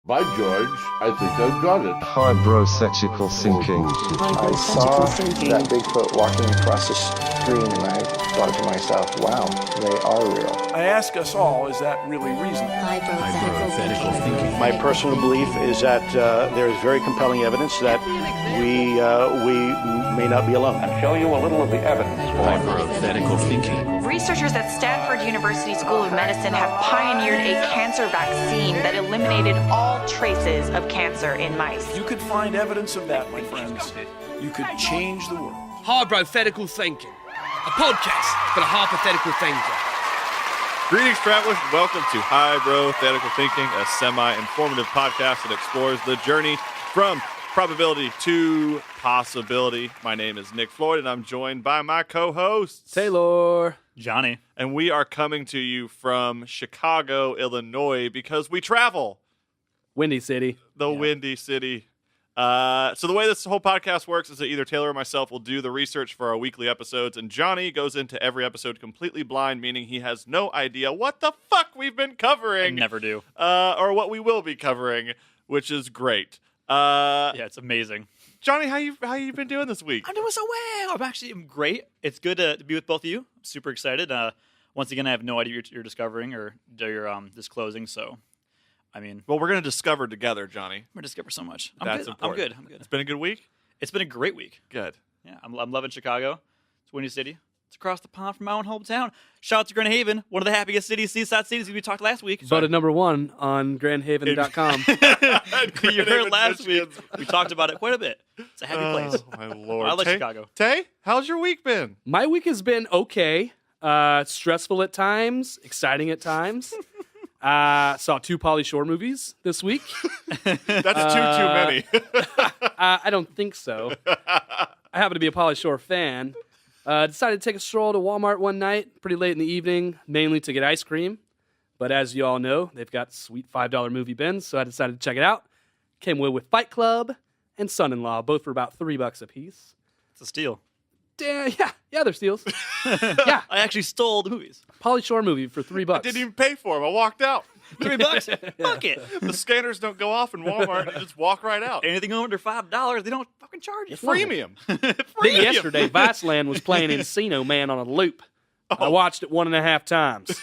By George, I think I've got it. Hybrothetical Thinking. I saw that Bigfoot walking across the screen and I thought to myself, wow, they are real. I ask us all, is that really reasonable? Hybrothetical Thinking. My personal belief is that there is very compelling evidence that we may not be alone. I'll show you a little of the evidence. Hybrothetical Thinking. Researchers at Stanford University School of Medicine have pioneered a cancer vaccine that eliminated all traces of cancer in mice. You could find evidence of that, my friends. You could change the world. Hybrothetical Thinking, a podcast for the hypothetical thinker. Greetings, travelers. Welcome to Hybrothetical Thinking, a semi-informative podcast that explores the journey from probability to possibility. My name is Nick Floyd, and I'm joined by my co-hosts, Taylor, Johnny, and we are coming to you from Chicago, Illinois, because we travel. Windy City. Windy City. So the way this whole podcast works is that either Taylor or myself will do the research for our weekly episodes, and Johnny goes into every episode completely blind, meaning he has no idea what the fuck we've been covering. I never do. Or what we will be covering, which is great. Yeah, it's amazing. Johnny, how you been doing this week? I'm doing so well. I'm great. It's good to be with both of you. I'm super excited. Once again, I have no idea what you're discovering or you're disclosing, so... Well, we're going to discover together, Johnny. I'm going to discover so much. That's important. I'm good. It's been a good week? It's been a great week. Good. Yeah, I'm loving Chicago. It's Windy City. It's across the pond from my own hometown. Shout out to Grand Haven, one of the happiest cities, seaside cities we talked last week. Voted number one on grandhaven.com. You heard last week. We talked about it quite a bit. It's a happy place. Oh, my Lord. I like Chicago. Tay, how's your week been? My week has been okay. Stressful at times, exciting at times. Saw 2 Pauly Shore movies this week. That's too many. I don't think so. I happen to be a Pauly Shore fan. Decided to take a stroll to Walmart one night, pretty late in the evening, mainly to get ice cream. But as you all know, they've got sweet $5 movie bins, so I decided to check it out. Came away with Fight Club and Son-in-Law, both for about $3 a piece. It's a steal. Yeah, they're steals. Yeah, I actually stole the movies. Pauly Shore movie for $3. I didn't even pay for them. I walked out. $3? Fuck it. The scanners don't go off in Walmart. You just walk right out. Anything under $5, they don't fucking charge you. Freemium. Then yesterday, Viceland was playing Encino Man on a loop. I watched it 1.5 times.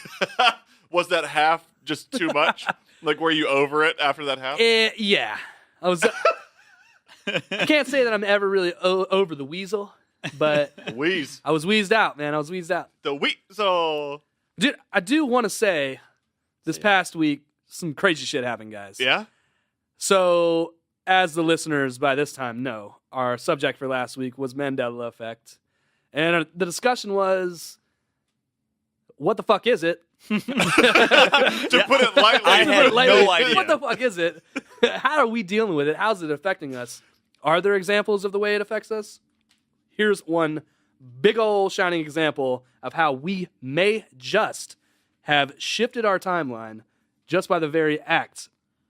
Was that half just too much? Like, were you over it after that half? Yeah. I was. I can't say that I'm ever really over the weasel, but Wheeze. I was wheezed out, man. I was wheezed out. The weasel. Dude, I do want to say, this past week, some crazy shit happened, guys. Yeah? So, as the listeners by this time know, our subject for last week was Mandela Effect. And the discussion was, what the fuck is it? To put it lightly. I had no idea. What the fuck is it? How are we dealing with it? How's it affecting us? Are there examples of the way it affects us? Here's one big old shining example of how we may just have shifted our timeline just by the very act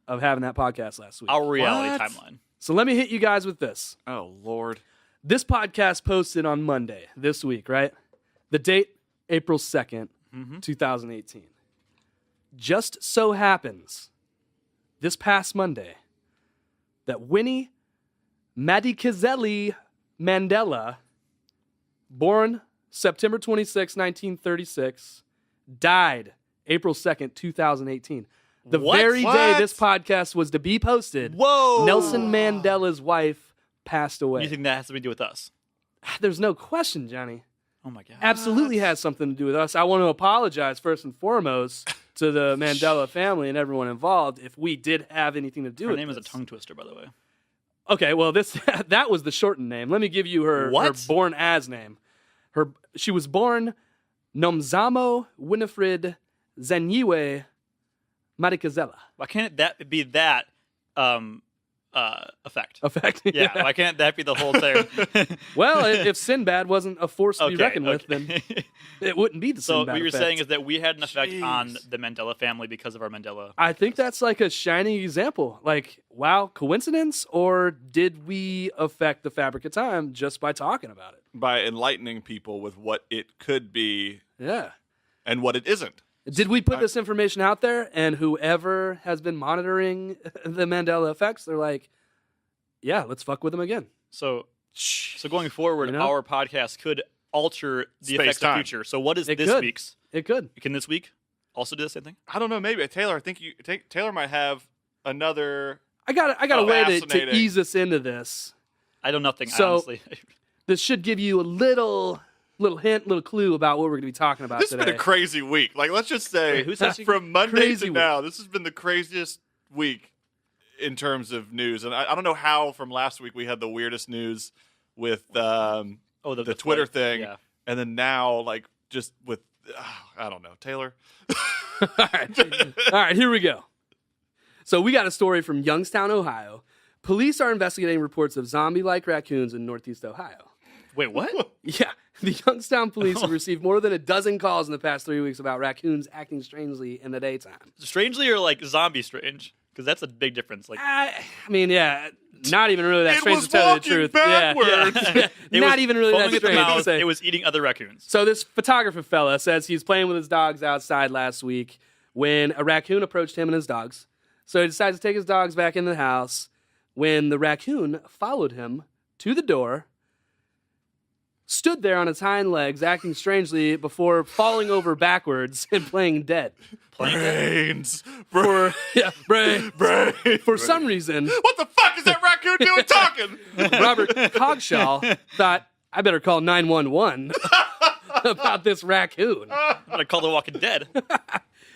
of having that podcast last week. Our reality What? timeline. So let me hit you guys with this. Oh, Lord. This podcast posted on Monday this week, right? The date, April 2nd, 2018. Just so happens, this past Monday, that Winnie Madikizeli Mandela, born September 26, 1936, died April 2nd, 2018. The very day this podcast was to be posted, Nelson Mandela's wife passed away. You think that has something to do with us? There's no question, Johnny. Oh, my God. Absolutely has something to do with us. I want to apologize first and foremost to the Mandela family and everyone involved if we did have anything to do with it. Her name is a tongue twister, by the way. Okay, well, that was the shortened name. Let me give you her born as name. She was born Nomzamo Winifred Zanyiwe Madikizela. Why can't that be that effect? Effect? Yeah, why can't that be the whole thing? Well, if Sinbad wasn't a force to be reckoned with, then it wouldn't be the Sinbad So what you're effect. saying is that we had an effect on the Mandela family because of our Mandela. I think that's like a shining example. Like, wow, coincidence? Or did we affect the fabric of time just by talking about it? By enlightening people with what it could be Yeah. and what it isn't. Did we put this information out there, and whoever has been monitoring the Mandela effects, they're like, yeah, let's fuck with them again. So going forward, our podcast could alter the effects of the future. So what is this week's? It could. Can this week also do the same thing? I don't know. Maybe Taylor. I think Taylor might have another. I got a way to ease us into this. I know nothing. So honestly, this should give you a little hint, little clue about what we're going to be talking about today. This has been a crazy week. Like, let's just say, from Monday to now, this has been the craziest week in terms of news. And I don't know how from last week we had the weirdest news with the Twitter thing, and then now like just with I don't know, Taylor. All right, here we go. So we got a story from Youngstown, Ohio. Police are investigating reports of zombie-like raccoons in Northeast Ohio. Wait, what? Yeah, the Youngstown police have received more than a dozen calls in the past 3 weeks about raccoons acting strangely in the daytime. Strangely or like zombie strange? Because that's a big difference. Like, I mean, yeah, not even really that strange to tell you the truth. Backwards. Yeah. Not even really that strange to say. It was eating other raccoons. So this photographer fella says he's playing with his dogs outside last week when a raccoon approached him and his dogs. So he decides to take his dogs back in the house when the raccoon followed him to the door, stood there on its hind legs, acting strangely before falling over backwards and playing dead. Brains. For Brains. some reason, what the fuck is that raccoon doing talking? Robert Cogshaw thought, I better call 911 about this raccoon. I'm going to call The Walking Dead.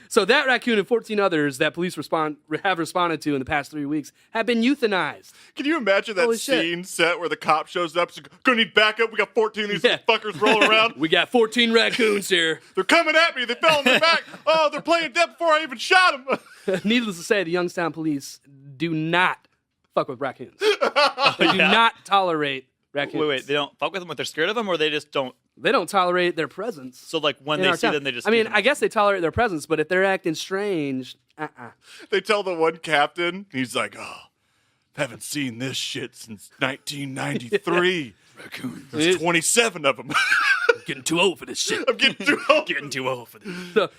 So that raccoon and 14 others that police have responded to in the past 3 weeks have been euthanized. Can you imagine that scene set where the cop shows up? Gonna need backup. We got 14 of these little fuckers rolling around. We got 14 raccoons here. They're coming at me. They fell on their back. Oh, they're playing dead before I even shot them. Needless to say, the Youngstown police do not fuck with raccoons. They do not tolerate raccoons. Wait. They don't fuck with them when they're scared of them, or they just don't? They don't tolerate their presence. So, like, when they see them, they just... I mean, I guess they tolerate their presence, but if they're acting strange, They tell the one captain, he's like, oh, haven't seen this shit since 1993. Raccoons. There's 27 of them. I'm getting too old for this shit. I'm getting too old. Getting too old for this. So,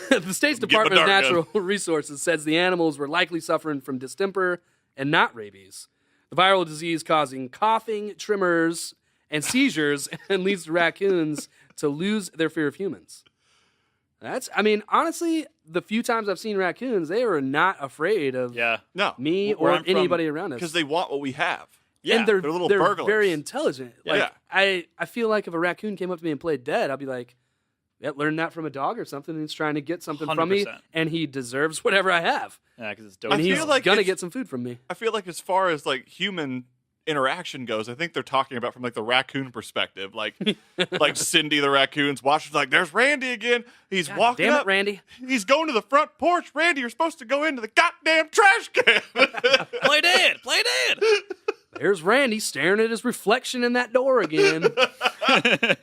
the state's Department of Natural Resources says the animals were likely suffering from distemper and not rabies. The viral disease causing coughing, tremors, and seizures, and leads raccoons to lose their fear of humans. Honestly, the few times I've seen raccoons, they are not afraid of me or anybody around us. Because they want what we have. Yeah, and they're little burglars. Very intelligent. I feel like if a raccoon came up to me and played dead, I'd be like, learn that from a dog or something. He's trying to get something 100%. From me, and he deserves whatever I have. Yeah, because it's dope. And he's gonna get some food from me. I feel like as far as like human interaction goes, I think they're talking about from like the raccoon perspective, like Cindy the raccoon's watching, like, there's Randy again. He's walking damn up. It, Randy. He's going to the front porch. Randy, you're supposed to go into the goddamn trash can. Play dead. There's Randy staring at his reflection in that door again. I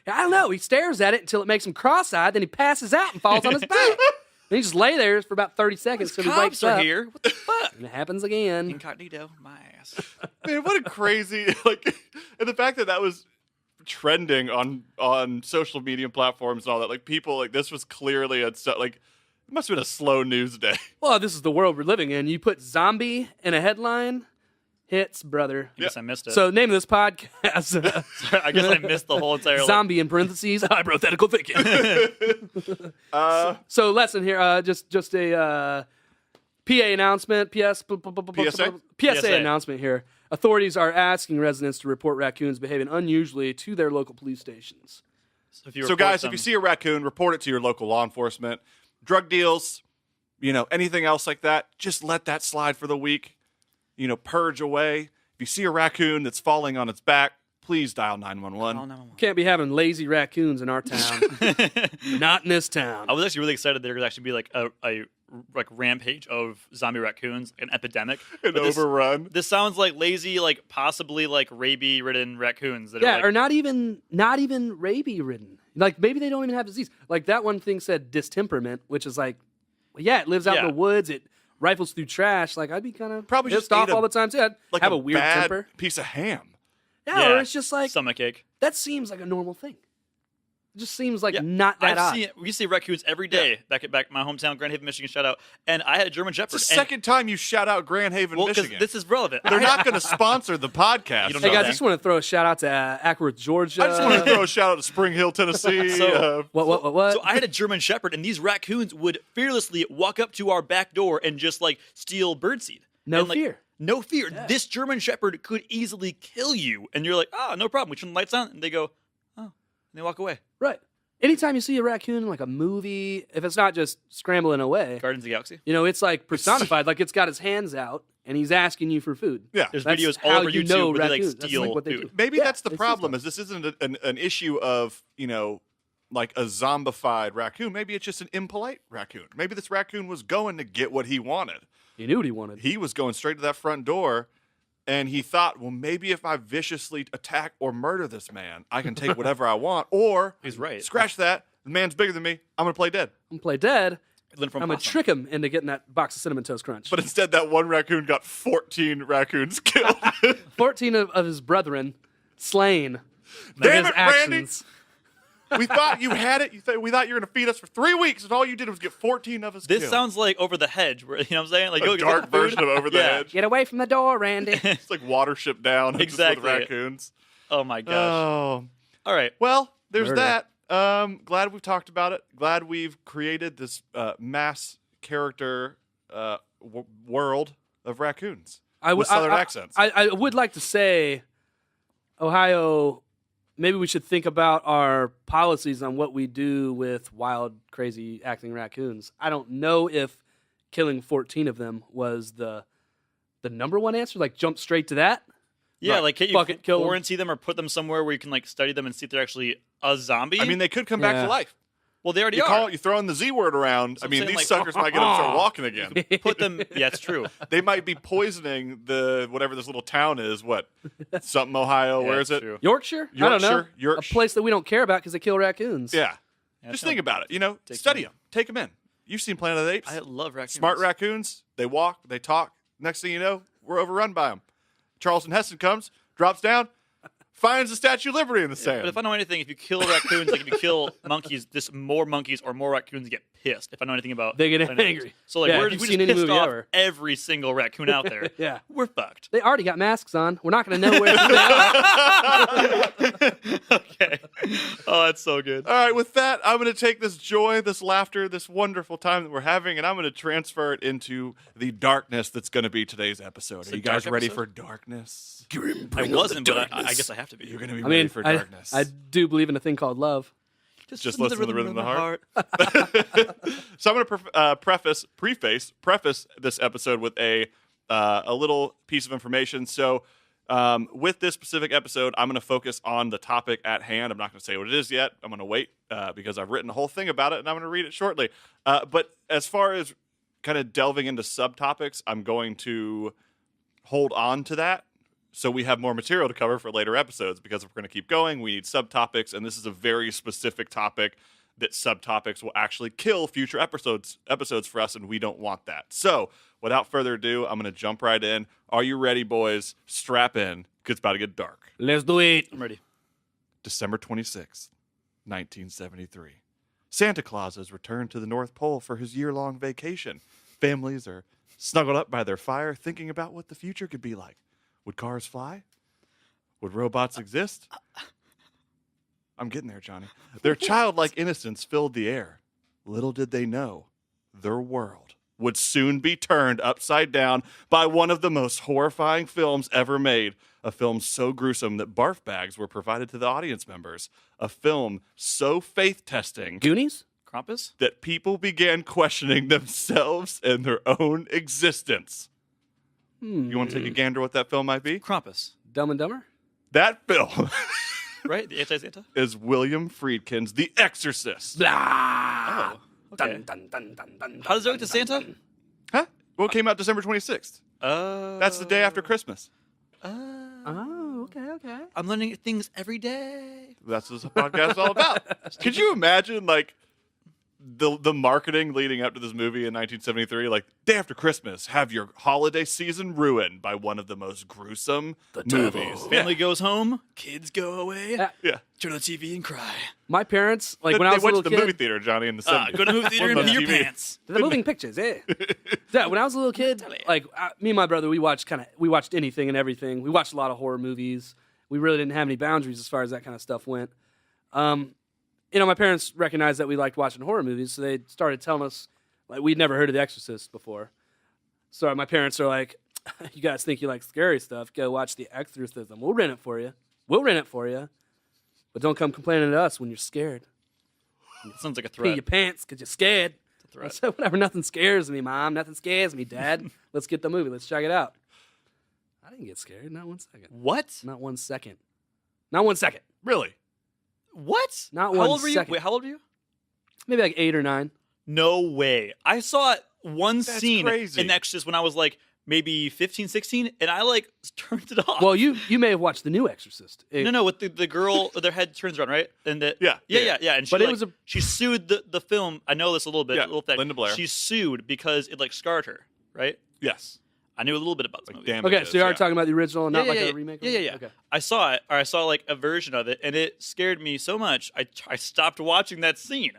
don't know. He stares at it until it makes him cross-eyed, then he passes out and falls on his back. And he just lay there for about 30 seconds until he wakes up. Here. What the fuck? And it happens again. Incognito, my ass. Man, what a crazy, and the fact that was trending on social media platforms and all that, like, people, like, this was clearly it must have been a slow news day. Well, this is the world we're living in. You put zombie in a headline, hits, brother. I guess I missed it. So, name of this podcast. Sorry, I guess I missed the whole entire... Zombie in parentheses, Hybrothetical Thinking. So, lesson here, just a PA announcement, PSA announcement here. Authorities are asking residents to report raccoons behaving unusually to their local police stations. So guys, if you see a raccoon, report it to your local law enforcement. Drug deals, anything else like that, just let that slide for the week. Purge away. If you see a raccoon that's falling on its back, please dial 911. Can't be having lazy raccoons in our town. Not in this town. I was actually really excited that there could actually be like a rampage of zombie raccoons, an epidemic. Overrun. This sounds like lazy, like possibly like rabies-ridden raccoons. That are or not even rabies-ridden. Like maybe they don't even have disease. Like that one thing said distemperament, which is like, it lives out in the woods. It rifles through trash. Like I'd be kind of probably pissed off all the time too. I'd have a weird bad temper. Piece of ham. Yeah, or it's just like stomachache. That seems like a normal thing. It just seems like not that odd. We see raccoons every day back in my hometown, Grand Haven, Michigan. Shout out. And I had a German Shepherd. It's the second time you shout out Grand Haven, Michigan. This is relevant. They're not going to sponsor the podcast. Hey guys, I just want to throw a shout out to Ackworth, Georgia. I just want to throw a shout out to Spring Hill, Tennessee. What? So I had a German Shepherd, and these raccoons would fearlessly walk up to our back door and just like steal birdseed. No fear. No fear. Yeah. This German Shepherd could easily kill you, and you're like, no problem. We turn the lights on, and they go, and they walk away. Right. Anytime you see a raccoon in like a movie, if it's not just scrambling away, Guardians of the Galaxy, it's like personified, like it's got his hands out and he's asking you for food. Yeah, there's videos all over YouTube where they like steal food. Maybe that's the problem. Is this isn't an issue of like a zombified raccoon? Maybe it's just an impolite raccoon. Maybe this raccoon was going to get what he wanted. He knew what he wanted. He was going straight to that front door. And he thought, well, maybe if I viciously attack or murder this man, I can take whatever I want. Or, he's right. Scratch that. The man's bigger than me. I'm going to play dead. I'm going to trick him into getting that box of Cinnamon Toast Crunch. But instead, that one raccoon got 14 raccoons killed. 14 of his brethren slain by Damn his it, actions. Randy! We thought you had it. We thought you were going to feed us for 3 weeks, and all you did was get 14 of us killed. This sounds like Over the Hedge, where, you know what I'm saying? Like a dark version of Over the Hedge. Get away from the door, Randy. It's like Watership Down exactly. Just with raccoons. Oh, my gosh. Oh. All right. Well, there's that. Glad we've talked about it. Glad we've created this mass character world of raccoons with Southern accents. I would like to say, Ohio, maybe we should think about our policies on what we do with wild, crazy acting raccoons. I don't know if killing 14 of them was the number one answer. Like, jump straight to that. Yeah, like can't you quarantine them or put them somewhere where you can like study them and see if they're actually a zombie? I mean, they could come back to life. Well, they already are. You throw in the Z word around. So I mean, these like, suckers might get them to start walking again. Put them. Yeah, it's true. They might be poisoning whatever this little town is. What? Something Ohio. Yeah, where is it? Yorkshire? I don't know. A place that we don't care about because they kill raccoons. Yeah. Just think about it. Study them. Take them in. You've seen Planet of the Apes. I love raccoons. Smart raccoons. They walk. They talk. Next thing you know, we're overrun by them. Charleston Heston comes, drops down, finds the Statue of Liberty in the sand. But if I know anything, if you kill raccoons, like if you kill monkeys, just more monkeys or more raccoons get pissed. If I know anything about, they get angry. So like, we just pissed off every single raccoon out there. Yeah, we're fucked. They already got masks on. We're not going to know where they are. Okay. Oh, that's so good. All right, with that, I'm going to take this joy, this laughter, this wonderful time that we're having, and I'm going to transfer it into the darkness that's going to be today's episode. Are you guys ready for darkness? I wasn't, but I guess I have to be. You're going to be ready for darkness. I do believe in a thing called love. Just listen to the rhythm of the heart. So I'm going to preface this episode with a little piece of information. So with this specific episode, I'm going to focus on the topic at hand. I'm not going to say what it is yet. I'm going to wait because I've written a whole thing about it, and I'm going to read it shortly. But as far as kind of delving into subtopics, I'm going to hold on to that. So we have more material to cover for later episodes, because if we're going to keep going, we need subtopics, and this is a very specific topic that subtopics will actually kill future episodes for us, and we don't want that. So without further ado, I'm going to jump right in. Are you ready, boys? Strap in, because it's about to get dark. Let's do it. I'm ready. December 26th, 1973. Santa Claus has returned to the North Pole for his year-long vacation. Families are snuggled up by their fire, thinking about what the future could be like. Would cars fly? Would robots exist? I'm getting there, Johnny. Their childlike innocence filled the air. Little did they know, their world would soon be turned upside down by one of the most horrifying films ever made. A film so gruesome that barf bags were provided to the audience members. A film so faith-testing. Goonies? Krampus? That people began questioning themselves and their own existence. You want to take a gander what that film might be? Krampus. Dumb and Dumber? That film... Right? The anti-Santa? Is William Friedkin's The Exorcist. Blah. Oh, okay. Dun, dun, dun, dun, how does it relate to Santa? Huh? Well, it came out December 26th. That's the day after Christmas. Oh, okay. I'm learning things every day. That's what this podcast is all about. Could you imagine, like, the marketing leading up to this movie in 1973, like day after Christmas, have your holiday season ruined by one of the most gruesome movies. Family goes home, kids go away. Yeah. Turn on the TV and cry. My parents, like when They I was a went little to the kid, movie theater, Johnny, in the 70s. Go to the movie theater and What pee your about TV? pants. they're moving pictures, eh? Yeah, when I was a little kid, like me and my brother, we watched anything and everything. We watched a lot of horror movies. We really didn't have any boundaries as far as that kind of stuff went. My parents recognized that we liked watching horror movies, so they started telling us, like, we'd never heard of The Exorcist before. So my parents are like, you guys think you like scary stuff, go watch The Exorcism. We'll rent it for you. But don't come complaining to us when you're scared. Sounds like a Pee threat. your pants because you're scared. It's a threat. I said, whatever, nothing scares me, Mom. Nothing scares me, Dad. Let's get the movie. Let's check it out. I didn't get scared. Not 1 second. What? Not 1 second. Not 1 second. Really? What? Not How 1 old were you? second. Wait, how old were you? Maybe like 8 or 9. No way. I saw one That's scene crazy. in Exorcist when I was like maybe 15, 16, and I like turned it off. Well, you may have watched the new Exorcist. No, with the girl, their head turns around, right? And Yeah. And she, But it was she sued the film. I know this a little bit. Yeah, a little thing. Linda Blair. She sued because it like scarred her, right? Yes. I knew a little bit about this movie. Damages, Okay, so you are yeah. talking about the original and not like yeah, a remake? Yeah. Okay. I saw it, or I saw like a version of it, and it scared me so much. I stopped watching that scene,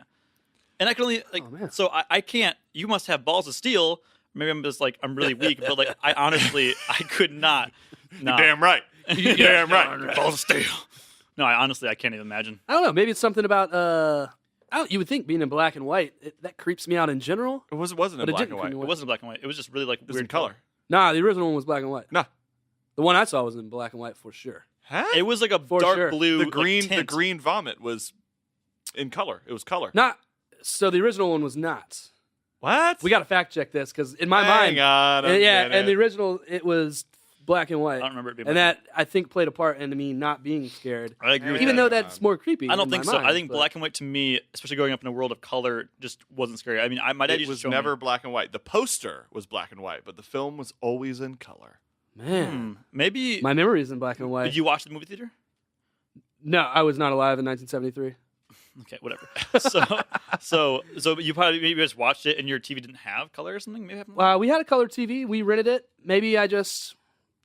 and I could only like. Oh, man. So I can't. You must have balls of steel. Maybe I'm just like I'm really weak, but like I honestly I could not. You're damn right. You're damn right. Balls of steel. No, I honestly can't even imagine. I don't know. Maybe it's something about, you would think being in black and white, that creeps me out in general. It wasn't But in it black didn't and creep white. me It out. It wasn't black and white. It was just really like was weird in color. Nah, the original one was black and white. No. The one I saw was in black and white for sure. Huh? It was like a For dark sure. blue. The like, tint. green vomit was in color. It was color. So the original one was not. What? We got to fact check this because in my Hang mind, on a and minute. the original it was black and white. I don't remember it being and black. that I think played a part into me not being scared. I agree with Even that. though that's more creepy. I don't in think my so. mind, I think but- black and white to me, especially growing up in a world of color, just wasn't scary. I mean, my dad It used was to show never me. black and white. The poster was black and white, but the film was always in color. Man, Maybe. my memory is in black and white. Did you watch the movie theater? No, I was not alive in 1973. Okay, whatever. So you probably maybe just watched it and your TV didn't have color or something. Maybe We had a color TV. We rented it. Maybe I just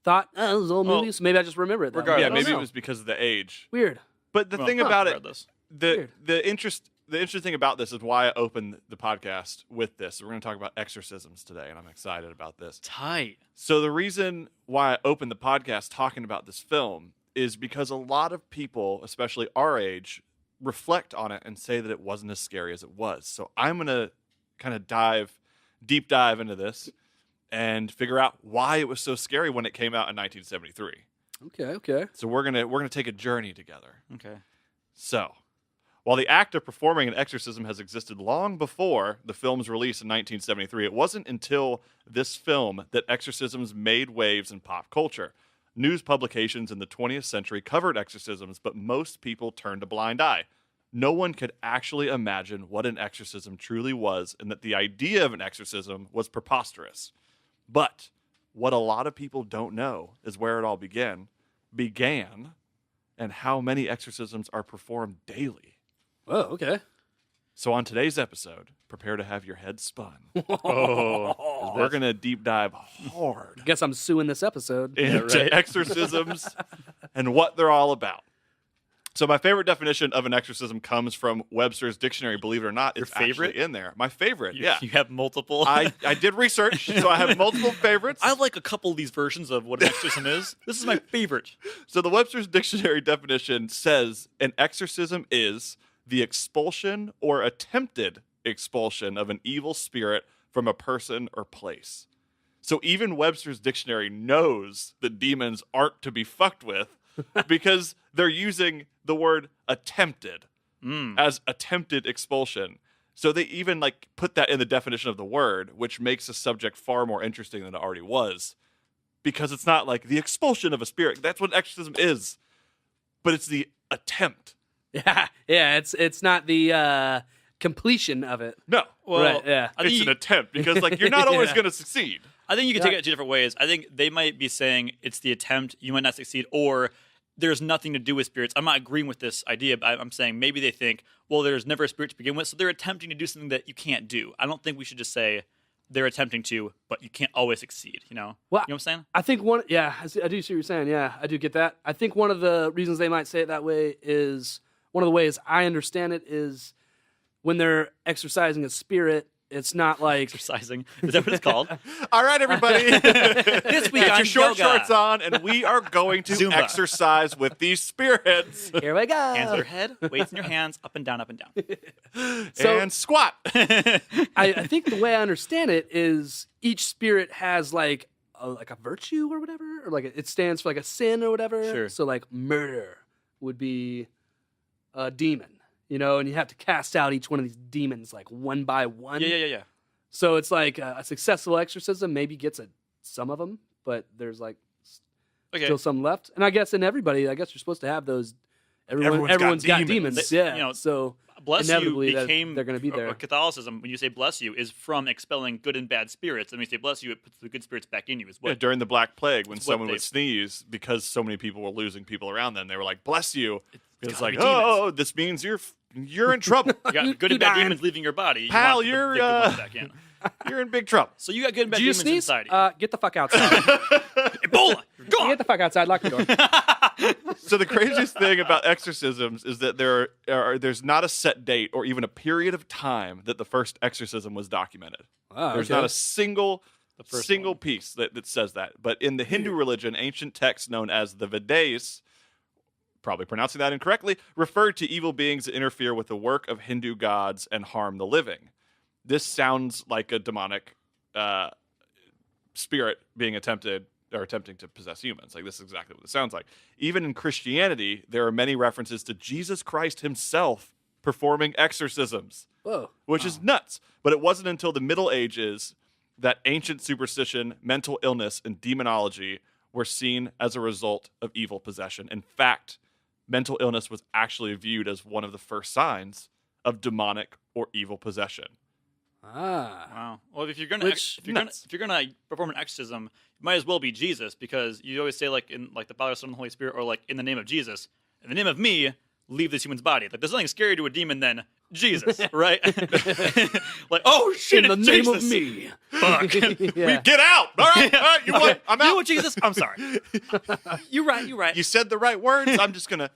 thought, it was old Well, movie, so maybe I just remember it. That way. regardless. Yeah, I don't maybe it know. was because of the age. Weird. But the thing about it, regardless. the interesting thing about this is why I opened the podcast with this. We're going to talk about exorcisms today, and I'm excited about this. Tight. So the reason why I opened the podcast talking about this film is because a lot of people, especially our age, reflect on it and say that it wasn't as scary as it was. So I'm going to kind of deep dive into this and figure out why it was so scary when it came out in 1973. Okay. So we're going to take a journey together. Okay. So, while the act of performing an exorcism has existed long before the film's release in 1973, it wasn't until this film that exorcisms made waves in pop culture. News publications in the 20th century covered exorcisms, but most people turned a blind eye. No one could actually imagine what an exorcism truly was, and that the idea of an exorcism was preposterous. But what a lot of people don't know is where it all began, and how many exorcisms are performed daily. Oh, okay. So on today's episode, prepare to have your head spun. We're going to deep dive hard Guess I'm suing this episode. into exorcisms and what they're all about. So my favorite definition of an exorcism comes from Webster's dictionary. Believe it or not, it's favorite? actually in there. My favorite, yeah. You have multiple. I did research, so I have multiple favorites. I like a couple of these versions of what an exorcism is. This is my favorite. So the Webster's dictionary definition says an exorcism is the expulsion or attempted expulsion of an evil spirit from a person or place. So even Webster's dictionary knows that demons aren't to be fucked with because they're using the word attempted as attempted expulsion. So they even put that in the definition of the word, which makes the subject far more interesting than it already was. Because it's not like the expulsion of a spirit. That's what exorcism is. But it's the attempt. Yeah. It's not the completion of it. No. Well, Right, yeah. I think It's you- an attempt because you're not always Yeah. going to succeed. I think you can take it two different ways. I think they might be saying it's the attempt, you might not succeed, or there's nothing to do with spirits. I'm not agreeing with this idea, but I'm saying maybe they think, well, there's never a spirit to begin with, so they're attempting to do something that you can't do. I don't think we should just say they're attempting to, but you can't always succeed, you know? Well, you know what I'm saying? I think I do see what you're saying. Yeah, I do get that. I think one of the reasons they might say it that way is, one of the ways I understand it is when they're exercising a spirit, it's not like exercising. Is that what it's called? All right, everybody. This week Get on your short yoga. shorts on, and we are going to Zumba. exercise with these spirits. Here we go. Hands on your head, weights in your hands, up and down, up and down. And squat. I think the way I understand it is each spirit has like a virtue or whatever, or like it stands for like a sin or whatever. Sure. So like murder would be a demon. You know, and you have to cast out each one of these demons like one by one. Yeah. So it's like a successful exorcism maybe gets some of them, but there's like still some left. And I guess in everybody, I guess you're supposed to have those. Everyone's got demons. Yeah. You know, so bless inevitably you became they're going to be there. Catholicism, when you say bless you, is from expelling good and bad spirits. And when you say bless you, it puts the good spirits back in you. Is what During the Black Plague, when it's what someone they- would sneeze, because so many people were losing people around them, they were like, bless you. It's gotta like, be demons. oh, this means you're in trouble. You got good and bad demons leaving your body. You Pal, want the you're, good ones back in. You're in big trouble. So you got good and bad Do you demons sneeze? inside you. Get the fuck outside. Ebola, you're gone. Get the fuck outside. Lock the door. So the craziest thing about exorcisms is that there's not a set date or even a period of time that the first exorcism was documented. Wow, There's not a single piece that says that. But in the Hindu religion, ancient texts known as the Vedas, probably pronouncing that incorrectly, referred to evil beings that interfere with the work of Hindu gods and harm the living. This sounds like a demonic spirit being attempting to possess humans. Like, this is exactly what it sounds like. Even in Christianity, there are many references to Jesus Christ himself performing exorcisms. Whoa. Which is nuts. But it wasn't until the Middle Ages that ancient superstition, mental illness, and demonology were seen as a result of evil possession. In fact, mental illness was actually viewed as one of the first signs of demonic or evil possession. Wow. Well, if you're gonna perform an exorcism, you might as well be Jesus, because you always say like in like the Father, Son, and the Holy Spirit, or like in the name of Jesus, in the name of me, leave this human's body. Like, there's nothing scarier to a demon than Jesus, right? Like, oh shit, in the it's name Jesus. of me. Fuck. Yeah. Get out! All right, you what? I'm out. You know what, Jesus? I'm sorry. You're right. You said the right words. I'm just gonna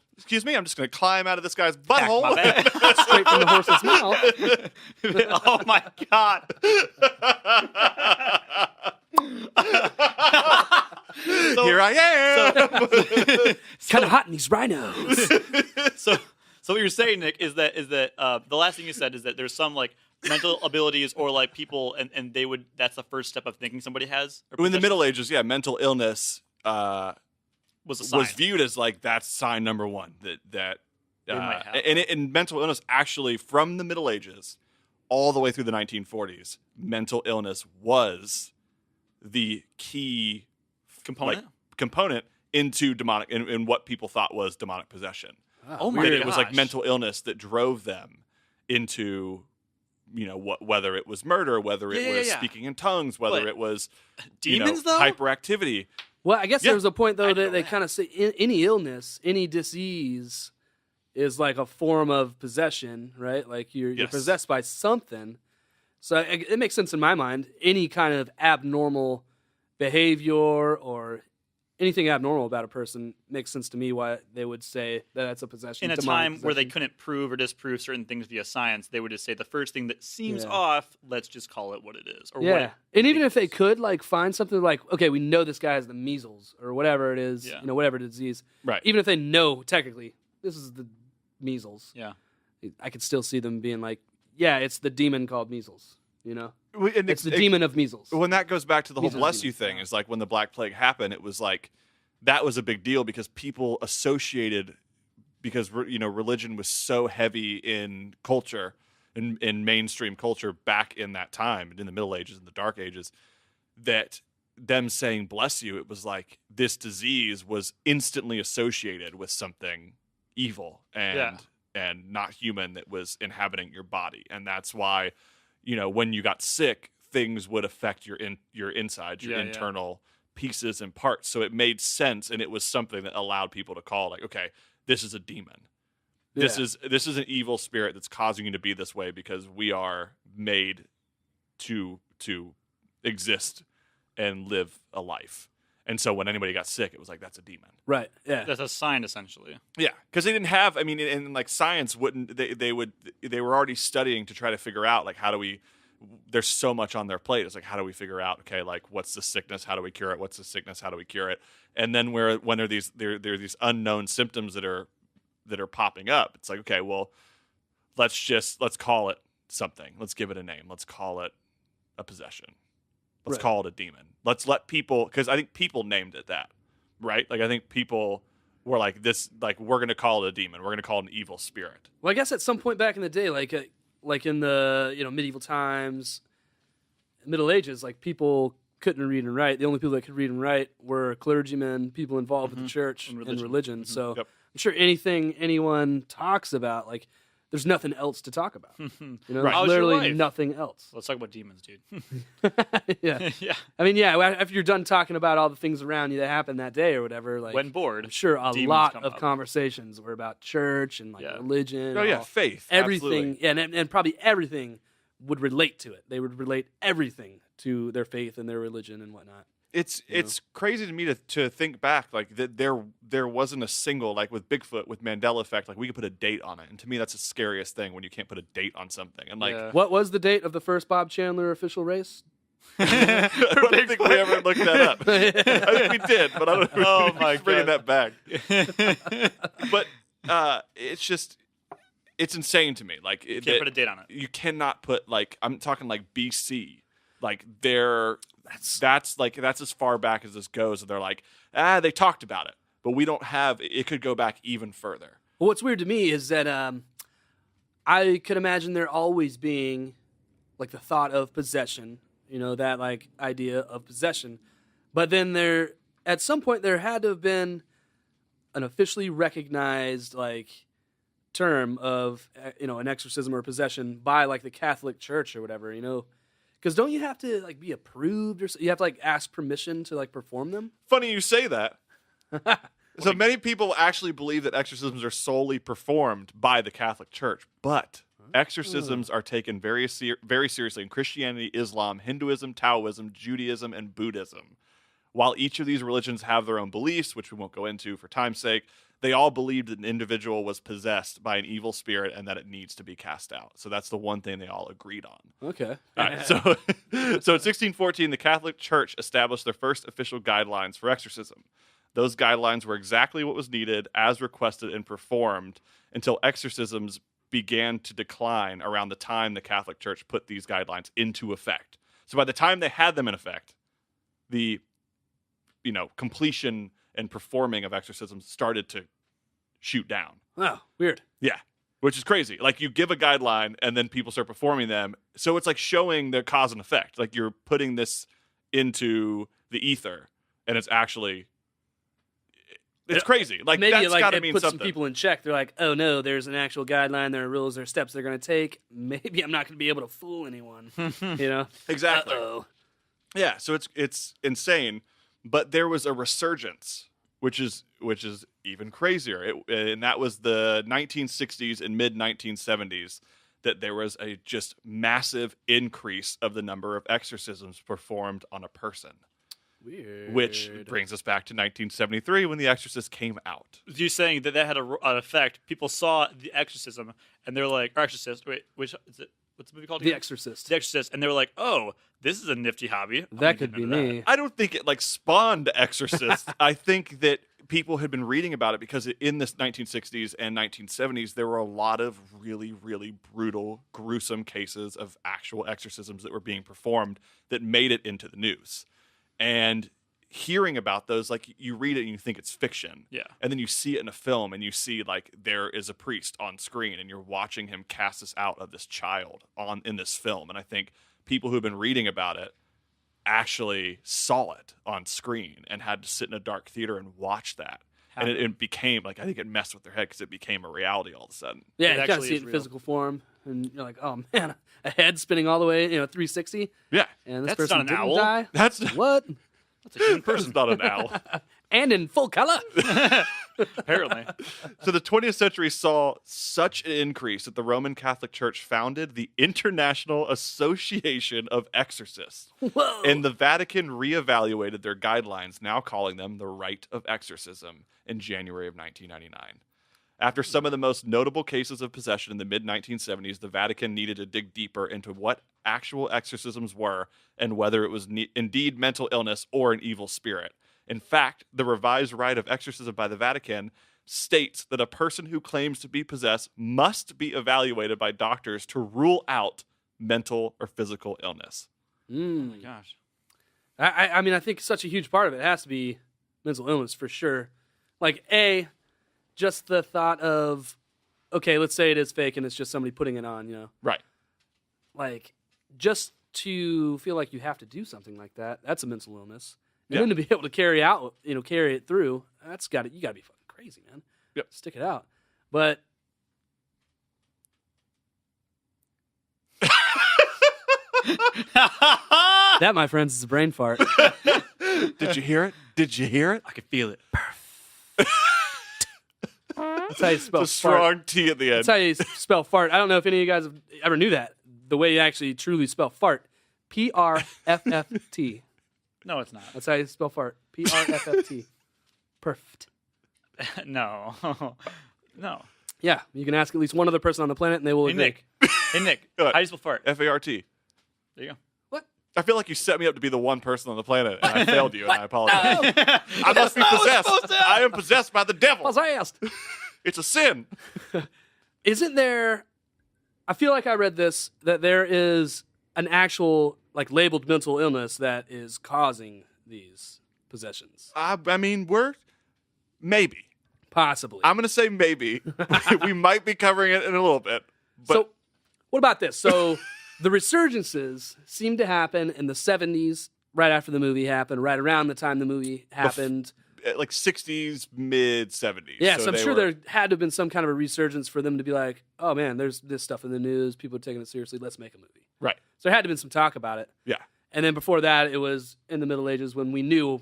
climb out of this guy's butthole. My bad. Straight from the horse's mouth. Oh my god. Here I am. Kind of hot in these rhinos. So what you're saying, Nick, is that the last thing you said is that there's some like mental abilities or like people, and that's the first step of thinking somebody has. In the Middle Ages, mental illness was a sign. was viewed as like that's sign number one that might have and mental illness actually from the Middle Ages all the way through the 1940s, mental illness was the key component into demonic in what people thought was demonic possession. Oh my god! It was like mental illness that drove them into, whether it was murder, whether it was speaking in tongues, whether it was demons, though hyperactivity. Well, I guess there was a point though that they kind of say any illness, any disease, is like a form of possession, right? Like you're possessed by something. So it makes sense in my mind. Any kind of abnormal behavior or anything abnormal about a person makes sense to me why they would say that that's a possession. In a time where they couldn't prove or disprove certain things via science, they would just say the first thing that seems off, let's just call it what it is. Or and even if they could like find something like, okay, we know this guy has the measles or whatever it is, whatever disease. Right. Even if they know technically this is the measles. Yeah. I could still see them being like, yeah, it's the demon called measles, And it's the demon of measles. When that goes back to the whole Measles bless demon. you thing, is like when the Black Plague happened, it was like that was a big deal because people associated, because religion was so heavy in culture, in mainstream culture back in that time, in the Middle Ages and the Dark Ages, that them saying bless you, it was like this disease was instantly associated with something evil and not human that was inhabiting your body. And that's why, when you got sick, things would affect your insides, your internal pieces and parts. So it made sense, and it was something that allowed people to call like, okay, this is a demon. This is an evil spirit that's causing you to be this way because we are made to exist and live a life. And so when anybody got sick, it was like, that's a demon. Right. Yeah. That's a sign, essentially. Yeah, because they didn't have. I mean, and like science wouldn't. They were already studying to try to figure out like how do we. There's so much on their plate. It's like how do we figure out? Okay, like what's the sickness? How do we cure it? What's the sickness? How do we cure it? And then when there are these unknown symptoms that are popping up, it's like, okay, well, let's call it something. Let's give it a name. Let's call it a possession. Let's call it a demon. Let's let people, because I think people named it that, right? Like I think people were like this, like we're going to call it a demon. We're going to call it an evil spirit. Well, I guess at some point back in the day, like in the medieval times, Middle Ages, like people couldn't read and write. The only people that could read and write were clergymen, people involved with the church and religion. So I'm sure anything anyone talks about, like there's nothing else to talk about. Literally nothing else. Let's talk about demons, dude. Yeah. Yeah. I mean, yeah, after you're done talking about all the things around you that happened that day or whatever, like when bored, I'm sure a demons lot come of up. conversations were about church and like religion. Oh yeah, faith. Everything. Absolutely. And probably everything would relate to it. They would relate everything to their faith and their religion and whatnot. It's crazy to me to think back like that there wasn't a single, like with Bigfoot, with Mandela effect, like we could put a date on it, and to me that's the scariest thing when you can't put a date on something. And like, what was the date of the first Bob Chandler official race? I don't think we ever looked that up. I think we did, but I don't know. Oh my god, bringing that back. But it's insane to me. Like you can't put a date on it. You cannot put like I'm talking like BC. Like that's as far back as this goes. And they're like, they talked about it, but we don't have. It could go back even further. Well, what's weird to me is that I could imagine there always being like the thought of possession, that like idea of possession, but then at some point there had to have been an officially recognized like term of an exorcism or possession by like the Catholic Church or whatever, Because don't you have to like be approved or you have to like ask permission to like perform them? Funny you say that. So many people actually believe that exorcisms are solely performed by the Catholic Church, but exorcisms are taken very seriously in Christianity, Islam, Hinduism, Taoism, Judaism, and Buddhism. While each of these religions have their own beliefs, which we won't go into for time's sake, they all believed that an individual was possessed by an evil spirit and that it needs to be cast out. So that's the one thing they all agreed on. Okay. All right, so in 1614, the Catholic Church established their first official guidelines for exorcism. Those guidelines were exactly what was needed, as requested and performed, until exorcisms began to decline around the time the Catholic Church put these guidelines into effect. So by the time they had them in effect, the completion and performing of exorcisms started to shoot down. Oh, weird. Yeah, which is crazy. Like you give a guideline and then people start performing them. So it's like showing the cause and effect. Like you're putting this into the ether and it's actually... It's crazy. Like maybe that's got to it mean puts something. Some people in check. They're like, oh no, there's an actual guideline. There are rules. There are steps they're going to take. Maybe I'm not going to be able to fool anyone. Exactly. Uh-oh. Yeah. So it's insane. But there was a resurgence, which is even crazier. And that was the 1960s and mid 1970s. That there was a just massive increase of the number of exorcisms performed on a person. Weird. Which brings us back to 1973 when The Exorcist came out. You saying that had an effect? People saw The Exorcism and they're like, or Exorcist. Wait, which is it? What's the movie called? The Exorcist. The Exorcist, and they were like, "Oh, this is a nifty hobby." That could be me. I don't think it like spawned Exorcist. I think that people had been reading about it because in this 1960s and 1970s there were a lot of really, really brutal, gruesome cases of actual exorcisms that were being performed that made it into the news. And hearing about those, like you read it and you think it's fiction. Yeah. And then you see it in a film and you see like there is a priest on screen and you're watching him cast this out of this child in this film. And I think people who have been reading about it actually saw it on screen and had to sit in a dark theater and watch that. And it became like, I think it messed with their head because it became a reality all of a sudden. Yeah, you kind of see it in physical form. And you're like, oh man, a head spinning all the way, 360. Yeah. And this That's person not an didn't owl. die. That's What? That's a human That person. is not an owl. And in full color. Apparently. So the 20th century saw such an increase that the Roman Catholic Church founded the International Association of Exorcists. Whoa. And the Vatican reevaluated their guidelines, now calling them the Rite of Exorcism, in January of 1999. After some of the most notable cases of possession in the mid-1970s, the Vatican needed to dig deeper into what actual exorcisms were and whether it was indeed mental illness or an evil spirit. In fact, the revised rite of exorcism by the Vatican states that a person who claims to be possessed must be evaluated by doctors to rule out mental or physical illness. Oh my gosh. I mean, I think such a huge part of it has to be mental illness for sure. Like, just the thought of, okay, let's say it is fake and it's just somebody putting it on, you know? Right. Like, just to feel like you have to do something like that, that's a mental illness. And Yeah. then to be able to carry it through, you got to be fucking crazy, man. Yep. Stick it out. But that, my friends, is a brain fart. Did you hear it? Did you hear it? I could feel it. That's how you spell It's a strong fart. T at the end. That's how you spell fart. I don't know if any of you guys ever knew that. The way you actually truly spell fart. P-R-F-F-T. No, it's not. That's how you spell fart. P-R-F-F-T. Perfect. No. No. Yeah, you can ask at least one other person on the planet and they will Hey, agree. Nick. Hey, Nick. What? How do you spell fart? F-A-R-T. There you go. What? I feel like you set me up to be the one person on the planet, and I failed you, and I apologize. I must be possessed. I am possessed by the devil. Possessed. It's a sin. Isn't there... I feel like I read this, that there is an actual, like, labeled mental illness that is causing these possessions. I mean, maybe. Possibly. I'm going to say maybe. We might be covering it in a little bit. But So, what about this? So, the resurgences seem to happen in the 70s, right after the movie happened, right around the time the movie happened. like 60s, mid 70s. Yeah, so I'm they sure were- there had to have been some kind of a resurgence for them to be like, oh man, there's this stuff in the news, people are taking it seriously, let's make a movie. Right. So there had to have been some talk about it. Yeah. And then before that, it was in the Middle Ages when we knew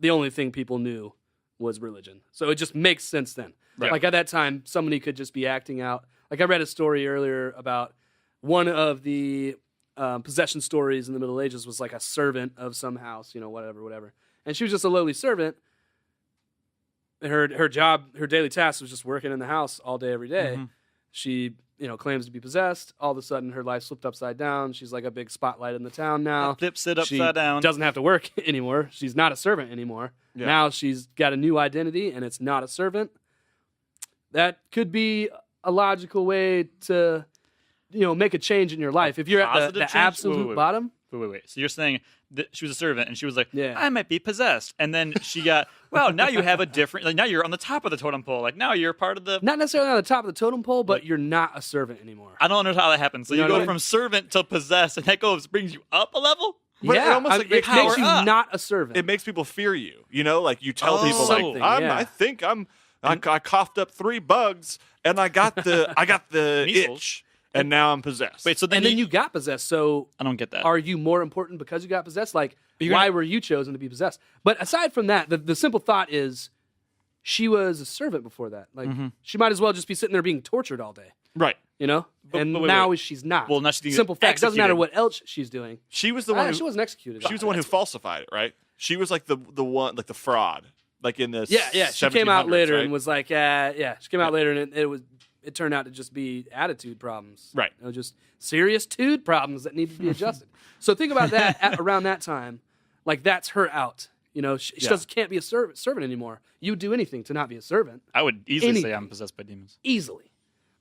the only thing people knew was religion. So it just makes sense then. Right. Like at that time, somebody could just be acting out. Like I read a story earlier about one of the possession stories in the Middle Ages was like a servant of some house, whatever. And she was just a lowly servant. Her job, her daily task was just working in the house all day, every day. Mm-hmm. She, claims to be possessed. All of a sudden, her life flipped upside down. She's like a big spotlight in the town now. Flips it She upside down. doesn't have to work anymore. She's not a servant anymore. Yeah. Now she's got a new identity, and it's not a servant. That could be a logical way to, make a change in your life. If you're at Positive the change? absolute Wait. bottom. Wait. So you're saying that she was a servant and she was like, Yeah. I might be possessed. And then she got, well, now you have a different, like now you're on the top of the totem pole. Like now you're part of the, Not necessarily on the top of the totem pole, but you're not a servant anymore. I don't know how that happens. So You you know what go I mean? from servant to possessed and that brings you up a level? But it yeah, almost, like, it makes makes you you up. not a servant. It makes people fear you. Like you tell Oh. people Something, like, yeah. I think I coughed up 3 bugs and I got the Measles. itch and now I'm possessed. Wait, so then and then you got possessed. So I don't get that. are you more important because you got possessed? Like, you're why gonna- were you chosen to be possessed? But aside from that, the simple thought is she was a servant before that. Like, she might as well just be sitting there being tortured all day, right. and but now wait. she's not. Well, now she's being simple fact. Doesn't matter executed. what else she's doing. She was the one She who wasn't executed. she was the one who falsified it, right? She was like the one, like the fraud, like in the Yeah. She came out 1700s, later right? and was like, she came out later and it turned out to just be attitude problems. Right. Just serious tude problems that need to be adjusted. So think about that around that time. Like, that's her out. She can't be a servant anymore. You would do anything to not be a servant. I would easily say Anything. I'm possessed by demons. Easily.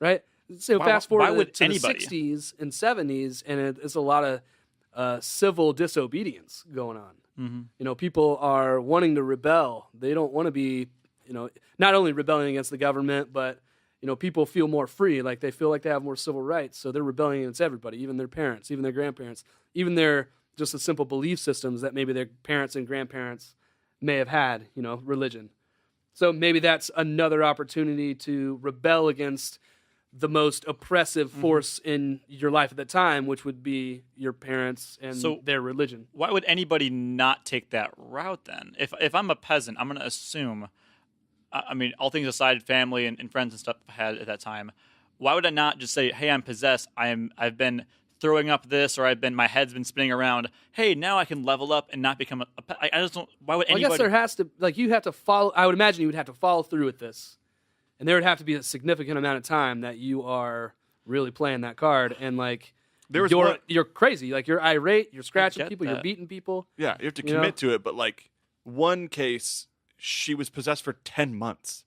Right? So Why- fast why forward would to anybody? the 60s and 70s, and it's a lot of civil disobedience going on. Mm-hmm. People are wanting to rebel. They don't want to be, not only rebelling against the government, but, people feel more free. Like, they feel like they have more civil rights. So they're rebelling against everybody, even their parents, even their grandparents, even their just the simple belief systems that maybe their parents and grandparents may have had, religion. So maybe that's another opportunity to rebel against the most oppressive force in your life at the time, which would be your parents and their religion. Why would anybody not take that route then? If I'm a peasant, I'm going to assume, I mean, all things aside, family and friends and stuff I had at that time, why would I not just say, hey, I'm possessed, I've been throwing up this, or my head's been spinning around. Hey, now I can level up and not become I just don't, why would anybody? I guess there has to, you have to follow, I would imagine you would have to follow through with this. And there would have to be a significant amount of time that you are really playing that card, and you're crazy, you're irate, you're scratching people, you're beating people. Yeah, you have to commit to it. But one case, she was possessed for 10 months.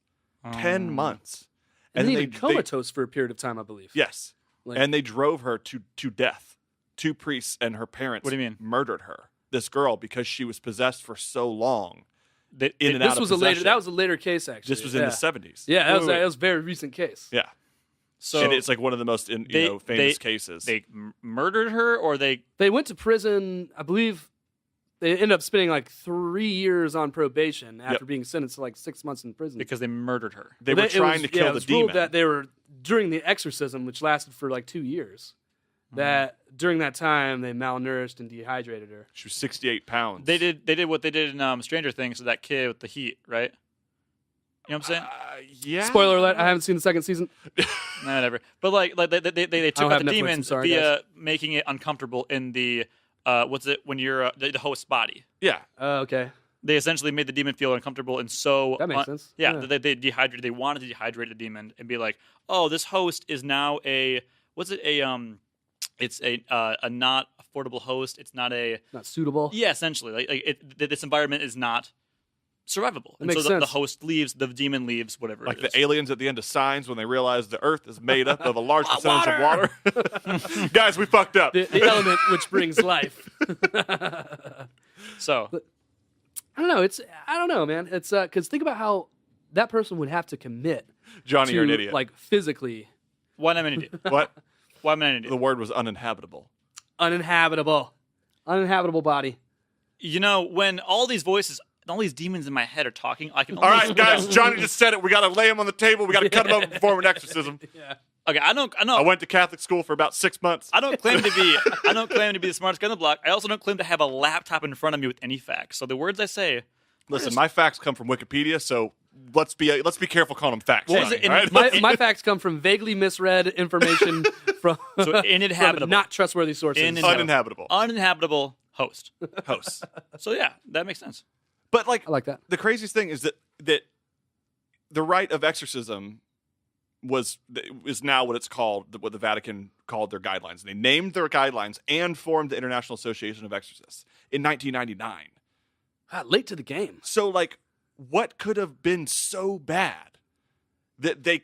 10 months. And then even comatose for a period of time, I believe. Yes. And they drove her to death. 2 priests and her parents What do you mean? Murdered her, this girl, because she was possessed for so long. That was a later case, actually. This was in the 70s. Yeah, that was a very recent case. Yeah. So and it's one of the most famous cases. They murdered her, or they went to prison. I believe they ended up spending 3 years on probation after being sentenced to 6 months in prison because they murdered her. They were trying to kill the demon. That they were during the exorcism, which lasted for 2 years. That during that time they malnourished and dehydrated her. She was 68 pounds. They did what they did in Stranger Things to that kid with the heat, right? You know what I'm saying? Yeah. Spoiler alert! I haven't seen the second season. Nah, whatever. But they took out the Netflix, demons via making it uncomfortable in the when you're the host's body. Yeah. Okay. They essentially made the demon feel uncomfortable, and so that makes sense. Yeah, they dehydrated. They wanted to dehydrate the demon and be like, oh, this host is now it's a not affordable host. It's not suitable. Yeah, essentially, this environment is not survivable. And so the host leaves, the demon leaves, whatever. Like the aliens at the end of Signs when they realize the Earth is made up of a large percentage of water. Guys, we fucked up. The element which brings life. So I don't know, man. It's because think about how that person would have to commit. Johnny, you're an idiot. Physically. What am I gonna do? What? What am I gonna do? The word was uninhabitable. Uninhabitable body. When all these voices, all these demons in my head are talking, I can only... All right, guys, Johnny just said it. We got to lay him on the table. We got to cut him up and perform an exorcism. Yeah. Okay, I know. I went to Catholic school for about 6 months. I don't claim to be the smartest guy on the block. I also don't claim to have a laptop in front of me with any facts. So the words I say... Listen, my facts come from Wikipedia, so let's be careful calling them facts. Johnny, right? my facts come from vaguely misread information from not trustworthy sources. Uninhabitable host. So yeah, that makes sense. But I like that. The craziest thing is that the rite of exorcism is now what it's called, what the Vatican called their guidelines. They named their guidelines and formed the International Association of Exorcists in 1999. Late to the game. So, what could have been so bad that they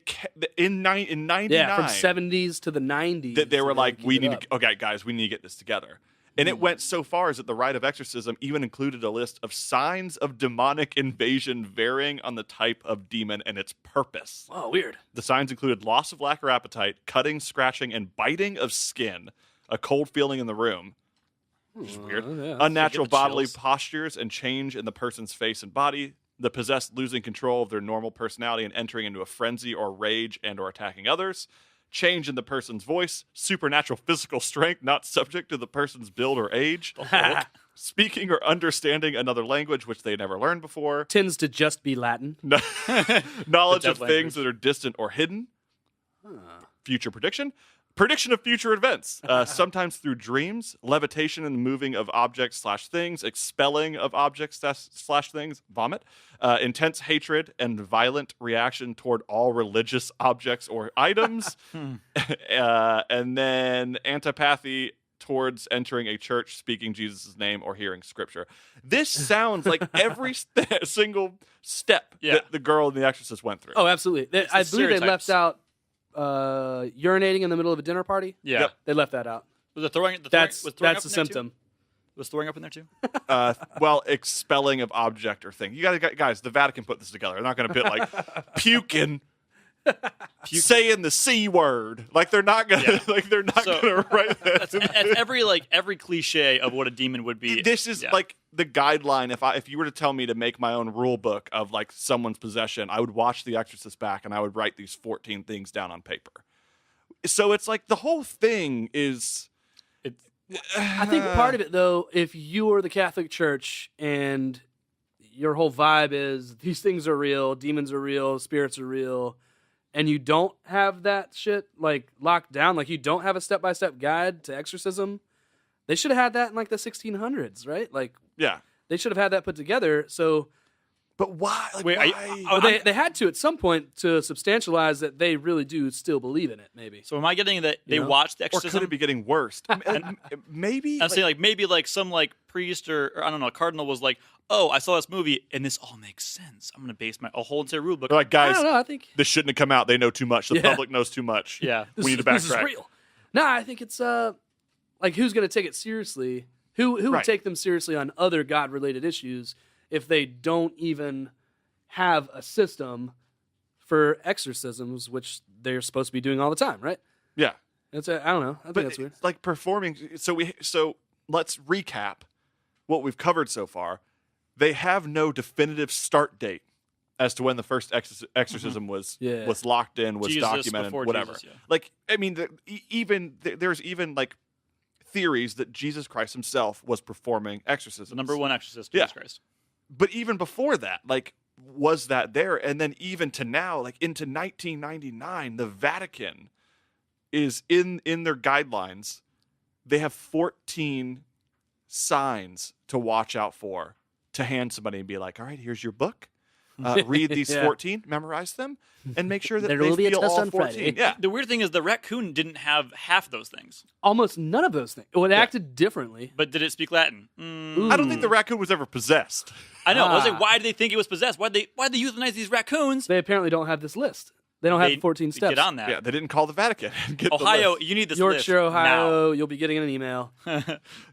in 99? Yeah, from 70s to the 90s. That they were like, okay, guys, we need to get this together. And it went so far as that the rite of exorcism even included a list of signs of demonic invasion varying on the type of demon and its purpose. Oh, weird. The signs included loss of lack or appetite, cutting, scratching, and biting of skin, a cold feeling in the room, which is weird, unnatural bodily postures, and change in the person's face and body, the possessed losing control of their normal personality and entering into a frenzy or rage and or attacking others, change in the person's voice, supernatural physical strength not subject to the person's build or age, speaking or understanding another language which they never learned before. Tends to just be Latin. Knowledge of things that are distant or hidden. Future prediction. Prediction of future events, sometimes through dreams, levitation and moving of objects / things, expelling of objects / things, vomit, intense hatred and violent reaction toward all religious objects or items, and then antipathy towards entering a church, speaking Jesus' name, or hearing scripture. This sounds like every single step that the girl in The Exorcist went through. Oh, absolutely. I believe they left out urinating in the middle of a dinner party. Yeah, they left that out. Was it throwing? That's a symptom. Was throwing up in there too? Well, expelling of object or thing. You guys. The Vatican put this together. They're not going to put puking, saying the C word. They're not going to. They're not going to write that. That's every cliche of what a demon would be. This is the guideline. If you were to tell me to make my own rule book of someone's possession, I would watch The Exorcist back and I would write these 14 things down on paper. So it's like the whole thing is. I think part of it, though, if you are the Catholic Church and your whole vibe is these things are real, demons are real, spirits are real, and you don't have that shit like locked down, like you don't have a step-by-step guide to exorcism, they should have had that in like the 1600s, right? Like, yeah, they should have had that put together. So, but why? Like, Wait, why? They had to at some point to substantialize that they really do still believe in it. Maybe. So am I getting that they You know? watched the Or exorcism? could it be getting worse? Maybe. I'm saying like maybe like some like priest or I don't know, a cardinal was like, oh, I saw this movie and this all makes sense. I'm gonna base a whole entire rule book. They're like, guys, I don't know. I think this shouldn't have come out. They know too much. The public knows too much. Yeah. We need to This is backtrack. real. No, I think it's like who's going to take it seriously? Who would Right. take them seriously on other God-related issues if they don't even have a system for exorcisms, which they're supposed to be doing all the time, right? Yeah. I don't know. I think that's weird. It's like performing. So let's recap what we've covered so far. They have no definitive start date as to when the first exorcism was locked in, was Jesus documented, before whatever. Jesus, yeah. Like, I mean, there's even like theories that Jesus Christ himself was performing exorcisms. The number one exorcist, Jesus Christ. But even before that, like, was that there? And then even to now, like into 1999, the Vatican is in their guidelines. They have 14 signs to watch out for, to hand somebody and be like, all right, here's your book. Read these 14, memorize them, and make sure that There they will be a feel test all on 14. Friday. Yeah. The weird thing is the raccoon didn't have half those things. Almost none of those things. Well, it acted differently. But did it speak Latin? I don't think the raccoon was ever possessed. I know. I was like, why did they think it was possessed? Why'd they euthanize these raccoons? They apparently don't have this list. They don't have the 14 steps. Get on that. Yeah, they didn't call the Vatican. And get Ohio, the list. you need this Yorkshire, list Ohio, you'll be getting an email. now.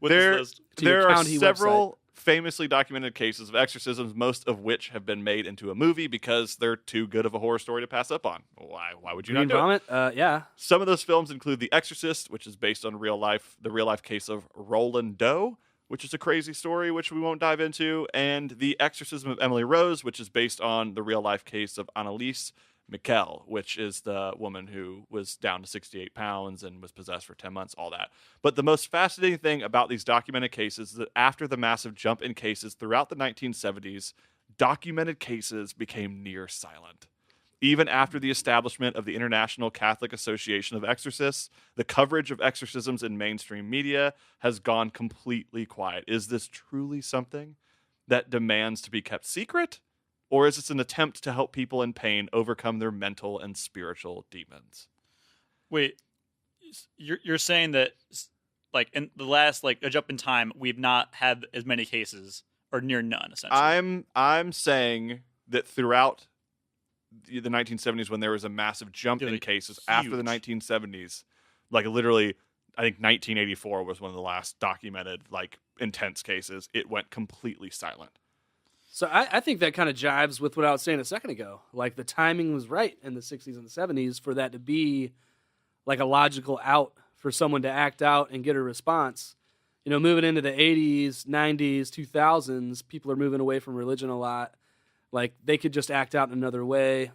With this list. To your There are county several famously documented cases of exorcisms, most of which have been made into a movie because they're too good of a horror story to pass up on. Why would you Green not do it? Vomit? Yeah. Some of those films include The Exorcist, which is based on the real life case of Roland Doe, which is a crazy story which we won't dive into, and The Exorcism of Emily Rose, which is based on the real life case of Annalise Michel, which is the woman who was down to 68 pounds and was possessed for 10 months, all that. But the most fascinating thing about these documented cases is that after the massive jump in cases throughout the 1970s, documented cases became near silent. Even after the establishment of the International Catholic Association of Exorcists, the coverage of exorcisms in mainstream media has gone completely quiet. Is this truly something that demands to be kept secret? Or is this an attempt to help people in pain overcome their mental and spiritual demons? Wait, you're saying that like in the last like a jump in time, we've not had as many cases or near none essentially. I'm saying that throughout the 1970s, when there was a massive jump in cases after the 1970s, like literally, I think 1984 was one of the last documented like intense cases. It went completely silent. So I think that kind of jives with what I was saying a second ago. Like the timing was right in the 60s and the 70s for that to be like a logical out for someone to act out and get a response. You know, moving into the 80s, 90s, 2000s, people are moving away from religion a lot. Like they could just act out in another way,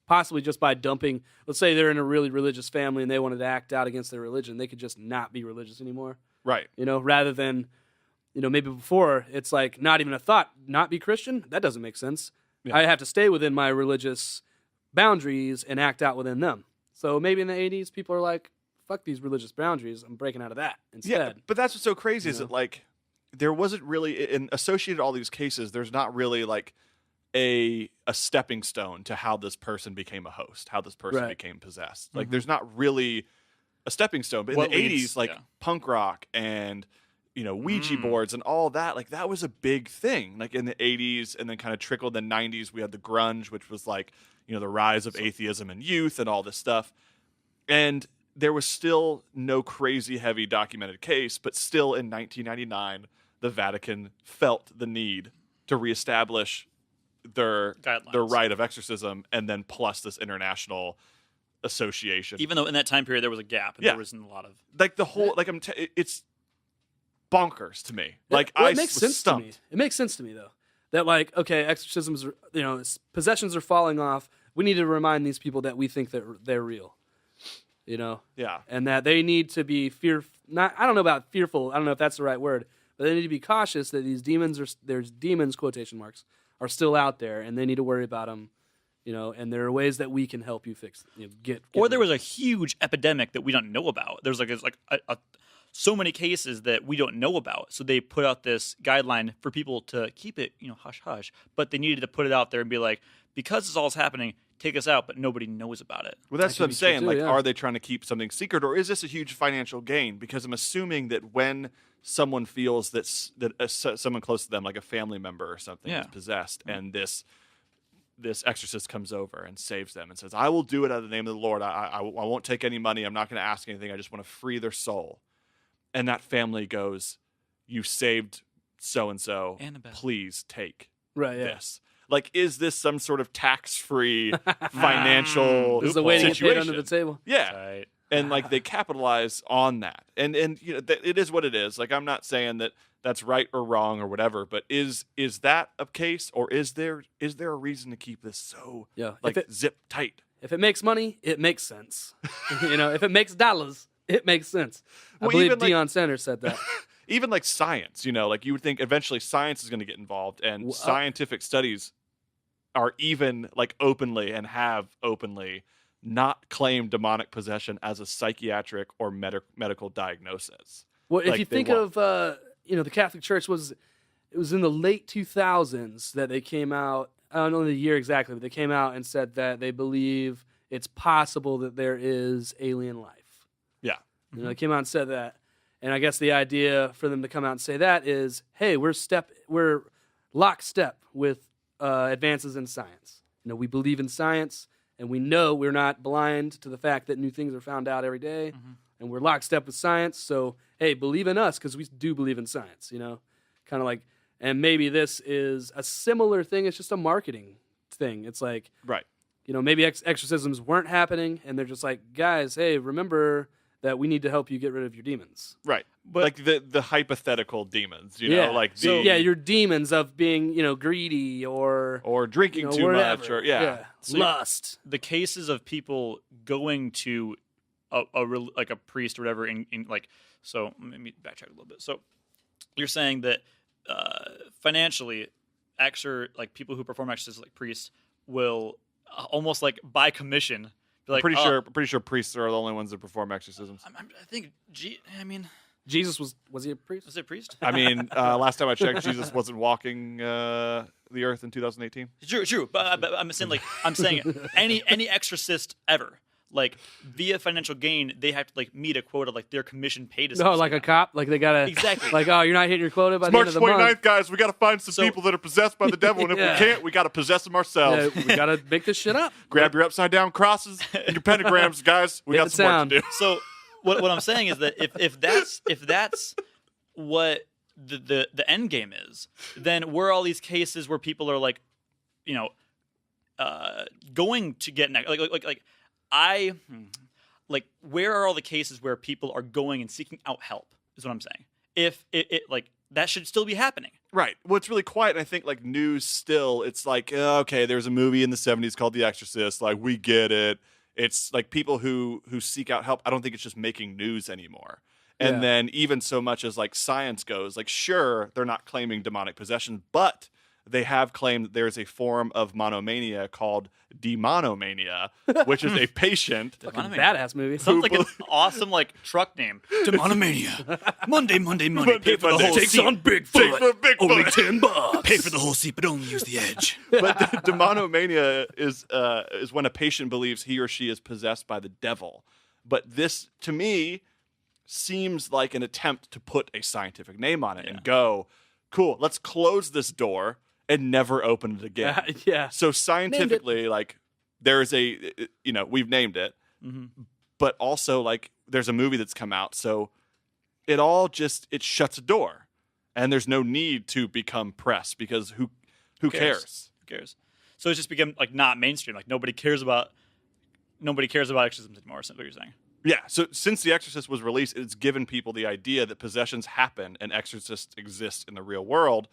possibly just by dumping. Let's say they're in a really religious family and they wanted to act out against their religion. They could just not be religious anymore. Right. You know, rather than... You know, maybe before it's like not even a thought, not be Christian. That doesn't make sense. Yeah. I have to stay within my religious boundaries and act out within them. So maybe in the 80s, people are like, fuck these religious boundaries. I'm breaking out of that instead. Yeah, but that's what's so crazy is that like there wasn't really, in associated all these cases, there's not really like a stepping stone to how this person became a host, how this person became possessed. Like there's not really a stepping stone. But in the 80s, like punk rock and... you know, Ouija boards and all that, like that was a big thing, like in the 80s, and then kind of trickled in the 90s. We had the grunge, which was like, you know, the rise of atheism in youth and all this stuff. And there was still no crazy heavy documented case, but still in 1999, the Vatican felt the need to reestablish their right of exorcism, and then plus this international association. Even though in that time period there was a gap, and there wasn't a lot of like the whole like it's bonkers to me. Like it makes sense to me. It makes sense to me though that like okay, exorcisms, you know, possessions are falling off. We need to remind these people that we think that they're real. you know? Yeah. And that they need to be I don't know about fearful, I don't know if that's the right word, but they need to be cautious that these there's demons, quotation marks, are still out there, and they need to worry about them, you know, and there are ways that we can help you fix, get Or there was a huge epidemic that we don't know about. There's so many cases that we don't know about. So they put out this guideline for people to keep it, hush hush. But they needed to put it out there and be like, because this all is happening, take us out, but nobody knows about it. Well, that's what I'm saying. Are they trying to keep something secret, or is this a huge financial gain? Because I'm assuming that when someone feels that someone close to them, like a family member or something, is possessed, and this exorcist comes over and saves them and says, "I will do it out of the name of the Lord. I won't take any money. I'm not going to ask anything. I just want to free their soul." And that family goes, "You saved so-and-so. Please take this." Like, is this some sort of tax-free financial this is a way to get paid situation? under the table. Yeah. Right. And, like, they capitalize on that. And it is what it is. Like, I'm not saying that that's right or wrong or whatever, but is that a case, or is there a reason to keep this so, zip tight? If it makes money, it makes sense. If it makes dollars, it makes sense. I believe Deion Sanders said that. Even like science, like you would think eventually science is going to get involved, and scientific studies are even like openly and have openly not claimed demonic possession as a psychiatric or medical diagnosis. Well, if you think of, the Catholic Church it was in the late 2000s that they came out, I don't know the year exactly, but they came out and said that they believe it's possible that there is alien life. Yeah. They came out and said that. And I guess the idea for them to come out and say that is, hey, we're lockstep with advances in science. We believe in science, and we know we're not blind to the fact that new things are found out every day, and we're lockstep with science. So, hey, believe in us because we do believe in science. Kind of like, and maybe this is a similar thing. It's just a marketing thing. It's like, right. Maybe exorcisms weren't happening, and they're just like, guys, hey, remember that we need to help you get rid of your demons. Right. But like the hypothetical demons, your demons of being, greedy or drinking too much or So lust. The cases of people going to a priest or whatever so let me backtrack a little bit. So you're saying that financially people who perform exorcisms like priests will almost like by commission. Like, pretty sure priests are the only ones that perform exorcisms. I think, Jesus was he a priest? Was he a priest? I mean, last time I checked, Jesus wasn't walking the earth in 2018. True. But I'm saying any exorcist ever, like via financial gain, they have to meet a quota, like their commission paid us. No, like a cop, like they gotta exactly. Like, oh, you're not hitting your quota by the March end of the 29th, month, guys. We got to find some people that are possessed by the devil, and if we can't, we got to possess them ourselves. Yeah, we gotta make this shit up. Grab your upside down crosses and your pentagrams, guys. We got some work to do. So what I'm saying is that if that's what the end game is, then where are all these cases where people are going to get where are all the cases where people are going and seeking out help is what I'm saying. If it that should still be happening. Right. Well, it's really quiet. And I think news still, it's like, okay, there's a movie in the 70s called The Exorcist. Like, we get it. It's like people who seek out help. I don't think it's just making news anymore. And then even so much as science goes, sure, they're not claiming demonic possession, but they have claimed that there's a form of monomania called demonomania, which is a patient. Fucking badass movie. Sounds like an awesome truck name. Demonomania. Monday. Pay for the whole Takes seat. on Bigfoot. Takes on Bigfoot. Only $10. Pay for the whole seat, but only use the edge. But demonomania is when a patient believes he or she is possessed by the devil. But this, to me, seems like an attempt to put a scientific name on it and go, cool, let's close this door and never open it again. So scientifically, there's we've named it, but also there's a movie that's come out. So it all it shuts a door, and there's no need to become press because who cares? Who cares? So it's just become not mainstream. Nobody cares about exorcisms anymore. Is what you're saying? Yeah. So since The Exorcist was released, it's given people the idea that possessions happen and exorcists exist in the real world.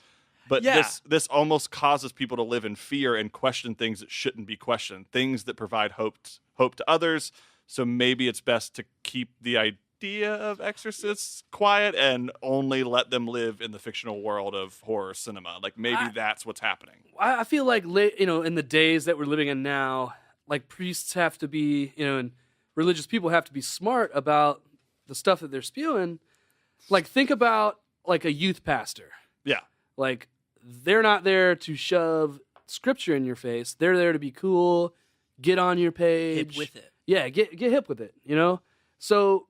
But this almost causes people to live in fear and question things that shouldn't be questioned, things that provide hope to others, So maybe it's best to keep the idea of exorcists quiet and only let them live in the fictional world of horror cinema. Like maybe that's what's happening. I feel like, in the days that we're living in now, like priests have to be, and religious people have to be smart about the stuff that they're spewing. Like think about like a youth pastor. Yeah. Like they're not there to shove scripture in your face. They're there to be cool, get on your page. Hip with it. Yeah, get hip with it, So,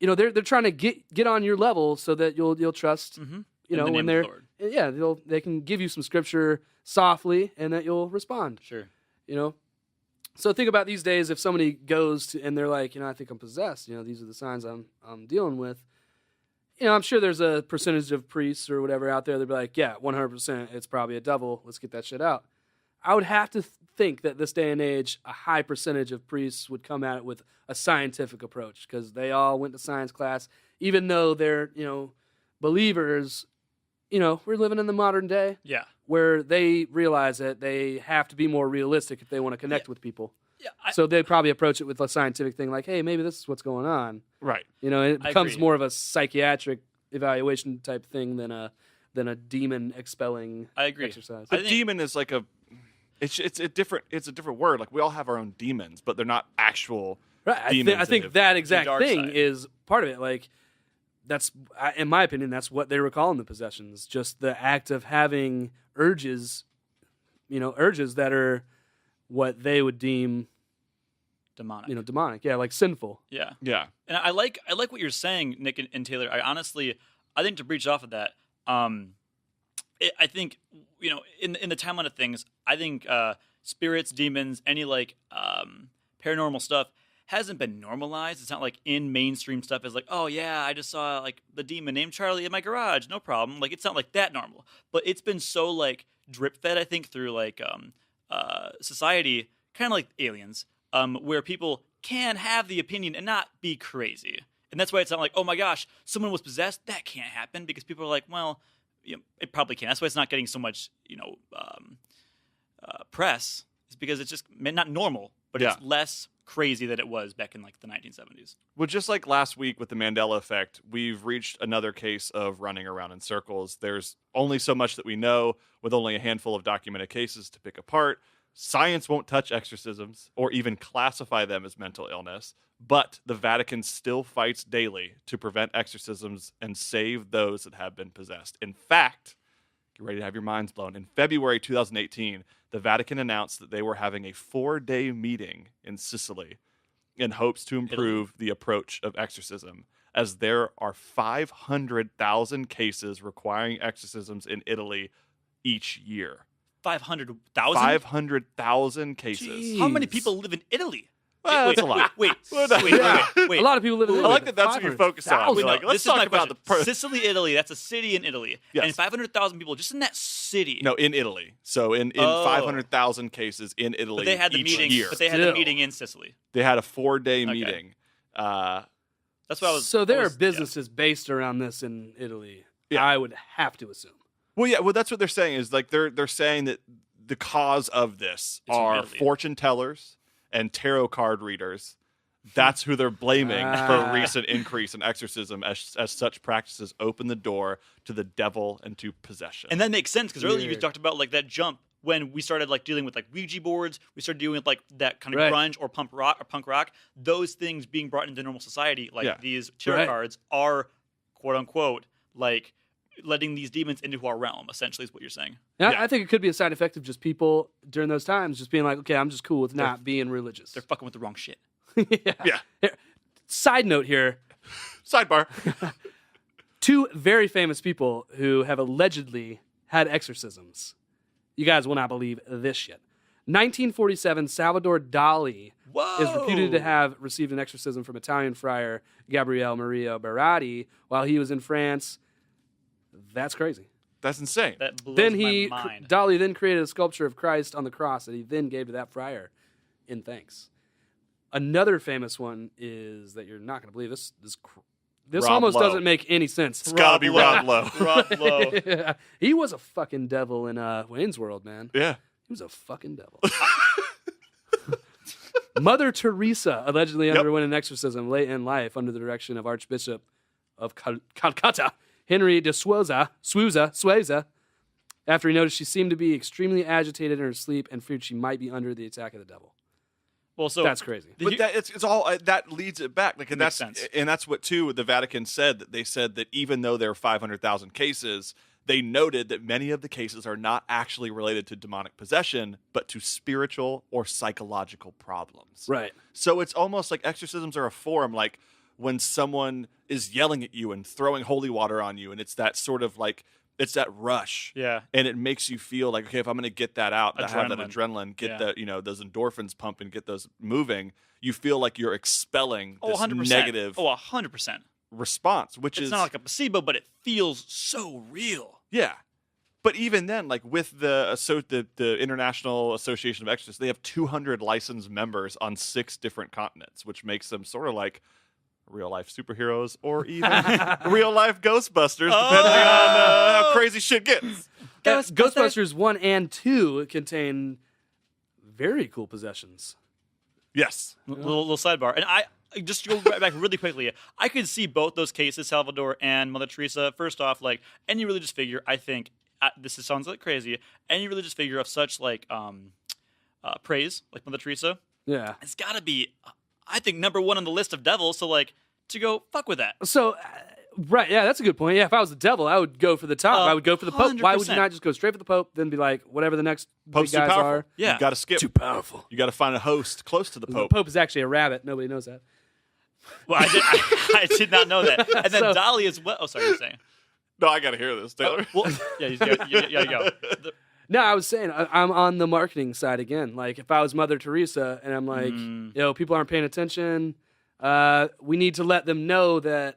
they're trying to get on your level so that you'll trust, when they're they can give you some scripture softly and that you'll respond. Sure. So think about these days if somebody goes to and they're like, I think I'm possessed, these are the signs I'm dealing with. I'm sure there's a percentage of priests or whatever out there that'd be like, yeah, 100%, it's probably a devil. Let's get that shit out. I would have to think that this day and age, a high percentage of priests would come at it with a scientific approach because they all went to science class, even though they're, believers. We're living in the modern day, where they realize that they have to be more realistic if they want to connect with people. Yeah, so they'd probably approach it with a scientific thing, like, "Hey, maybe this is what's going on." Right. It becomes more of a psychiatric evaluation type thing than a demon expelling exercise. The demon is like it's a different word. Like we all have our own demons, but they're not actual demons. I think that exact thing is part of it. Like that's, in my opinion, that's what they were calling the possessions. Just the act of having urges, urges that are what they would deem demonic. Demonic. Yeah, like sinful. Yeah. Yeah. And I like what you're saying, Nick and Taylor. I think to breach off of that, I think, in the timeline of things, I think spirits, demons, any paranormal stuff hasn't been normalized. It's not like in mainstream stuff is like, oh yeah, I just saw like the demon named Charlie in my garage, no problem. Like it's not like that normal, but it's been so like drip fed, I think, through like society, kind of like aliens, where people can have the opinion and not be crazy. And that's why it's not like, oh my gosh, someone was possessed. That can't happen because people are like, well, it probably can. That's why it's not getting so much, press. Is because it's just not normal, but it's less crazy than it was back in like the 1970s. Well, just like last week with the Mandela effect, we've reached another case of running around in circles. There's only so much that we know with only a handful of documented cases to pick apart. Science won't touch exorcisms or even classify them as mental illness, but the Vatican still fights daily to prevent exorcisms and save those that have been possessed. In fact, get ready to have your minds blown. In February 2018, the Vatican announced that they were having a 4-day meeting in Sicily in hopes to improve the approach of exorcism, as there are 500,000 cases requiring exorcisms in Italy each year. 500,000? 500,000 cases. Jeez. How many people live in Italy? Well, that's a lot. Wait. A lot of people live in Italy. I like that that's what you focus on. We're like, let's talk about Sicily, Italy. That's a city in Italy. Yes. And 500,000 people just in that city. No, in Italy. So in 500,000 cases in Italy but they had the each meeting, year. But they had the meeting in Sicily. They had a 4-day meeting. That's what I was. So there are businesses based around this in Italy. Yeah. I would have to assume. Well, yeah. Well, that's what they're saying is like they're saying that the cause of this are fortune tellers and tarot card readers. That's who they're blaming for a recent increase in exorcism, as such practices open the door to the devil and to possession. And that makes sense because earlier you talked about like that jump when we started like dealing with like Ouija boards. We started dealing with like that kind of grunge or punk rock. Those things being brought into normal society, like these tarot cards, are quote unquote like letting these demons into our realm. Essentially, is what you're saying. Yeah, I think it could be a side effect of just people during those times just being like, okay, I'm just cool with not being religious. They're fucking with the wrong shit. Yeah. Here, side note here. Sidebar. 2 very famous people who have allegedly had exorcisms. You guys will not believe this shit. 1947, Salvador Dali is reputed to have received an exorcism from Italian friar Gabriele Maria Berardi while he was in France. That's crazy. That's insane. That blows my mind. Dali then created a sculpture of Christ on the cross that he then gave to that friar in thanks. Another famous one is that you're not going to believe this. This almost doesn't make any sense. It's got to be Rob Lowe. Rob Lowe. Yeah. He was a fucking devil in Wayne's World, man. Yeah. He was a fucking devil. Mother Teresa allegedly underwent an exorcism late in life under the direction of Archbishop of Calcutta, Henry de Souza, after he noticed she seemed to be extremely agitated in her sleep and feared she might be under the attack of the devil. Well, so that's crazy. But it's all that leads it back. Like, and Makes that's sense. and that's what too the Vatican said. That they said that even though there are 500,000 cases, they noted that many of the cases are not actually related to demonic possession, but to spiritual or psychological problems. Right. So it's almost like exorcisms are a form, like when someone is yelling at you and throwing holy water on you, and it's that sort of like, it's that rush. Yeah. And it makes you feel like, okay, if I'm going to get that out, to have that Adrenaline. adrenaline, get those endorphins pumping, get those moving, you feel like you're expelling this 100%. negative 100%. response, which It's is not like a placebo, but it feels so real. yeah. But even then, like with the International Association of Exorcists, they have 200 licensed members on 6 different continents, which makes them sort of like real life superheroes or even real life Ghostbusters, depending on how crazy shit gets. Ghostbusters 1 and 2 contain very cool possessions. Yes. Little sidebar. And I just to go back really quickly. I could see both those cases, Salvador and Mother Teresa. First off, like any religious figure, I think sounds like crazy. Any religious figure of such like praise, like Mother Teresa, it's got to be, I think, number 1 on the list of devils. So like to go fuck with that. So. Right, yeah, that's a good point. Yeah, if I was the devil, I would go for the top. I would go for the Pope. Why would you not just go straight for the Pope, then be like, whatever the next Pope's big guys too powerful. are? Yeah. You got to skip. Too powerful. You got to find a host close to the Pope. The Pope is actually a rabbit. Nobody knows that. Well, I did not know that. And then So- Dolly is what? Oh, sorry, you're saying. No, I got to hear this, Taylor. Well, yeah, you gotta go. No, I was saying, I'm on the marketing side again. Like, if I was Mother Teresa and I'm like, people aren't paying attention, we need to let them know that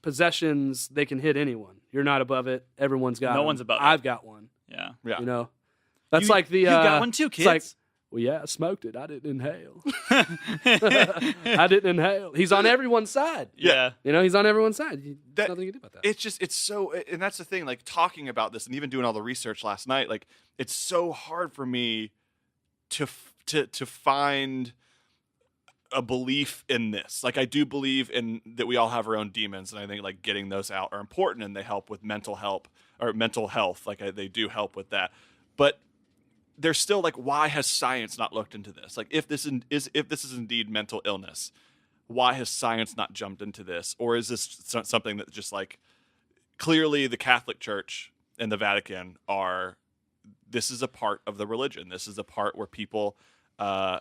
possessions, they can hit anyone. You're not above it. Everyone's got No them. one's above it. I've got one. Yeah. Yeah. You know? That's You- like the... you got one too, it's like, kids. well, yeah, I smoked it. I didn't inhale. I didn't inhale. He's on everyone's side. Yeah. You know, he's on everyone's side. There's nothing you can do about that. It's so, and that's the thing, like talking about this and even doing all the research last night, like it's so hard for me to find a belief in this. Like I do believe in that we all have our own demons, and I think like getting those out are important, and they help with mental health. Like they do help with that. But there's still like, why has science not looked into this? Like if this is indeed mental illness, why has science not jumped into this? Or is this something that just like clearly the Catholic Church and the Vatican this is a part of the religion. This is a part where people are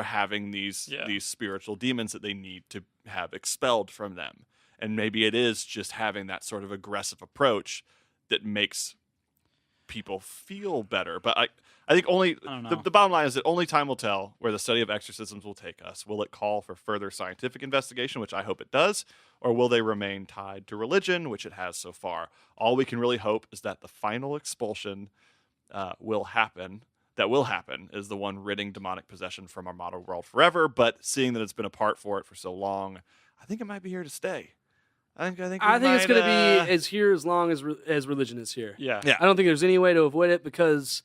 having these spiritual demons that they need to have expelled from them. And maybe it is just having that sort of aggressive approach that makes people feel better. But I think the bottom line is that only time will tell where the study of exorcisms will take us. Will it call for further scientific investigation, which I hope it does, or will they remain tied to religion, which it has so far? All we can really hope is that the final expulsion will happen is the one ridding demonic possession from our modern world forever. But seeing that it's been apart for it for so long, I think it might be here to stay. I think it's going to be as here as long as religion is here. Yeah. I don't think there's any way to avoid it, because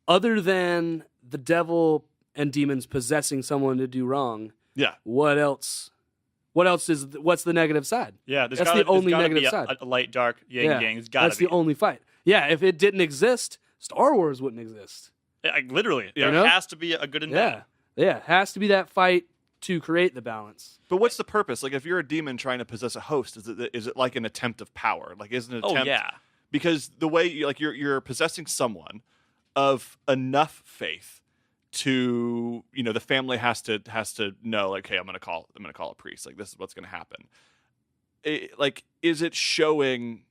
other than the devil and demons possessing someone to do wrong, what's the negative side? Yeah, that's the only negative be side. A light, dark, yin, yang. It's gotta that's be. the only fight. Yeah, if it didn't exist, Star Wars wouldn't exist. Literally, there has to be a good and bad. Yeah, has to be that fight to create the balance. But what's the purpose? Like, if you're a demon trying to possess a host, is it like an attempt of power? Like, isn't it an attempt? Oh, yeah. Because the way you're possessing someone of enough faith to, the family has to know, like, hey, I'm gonna call a priest. Like, this is what's gonna happen. Is it challenging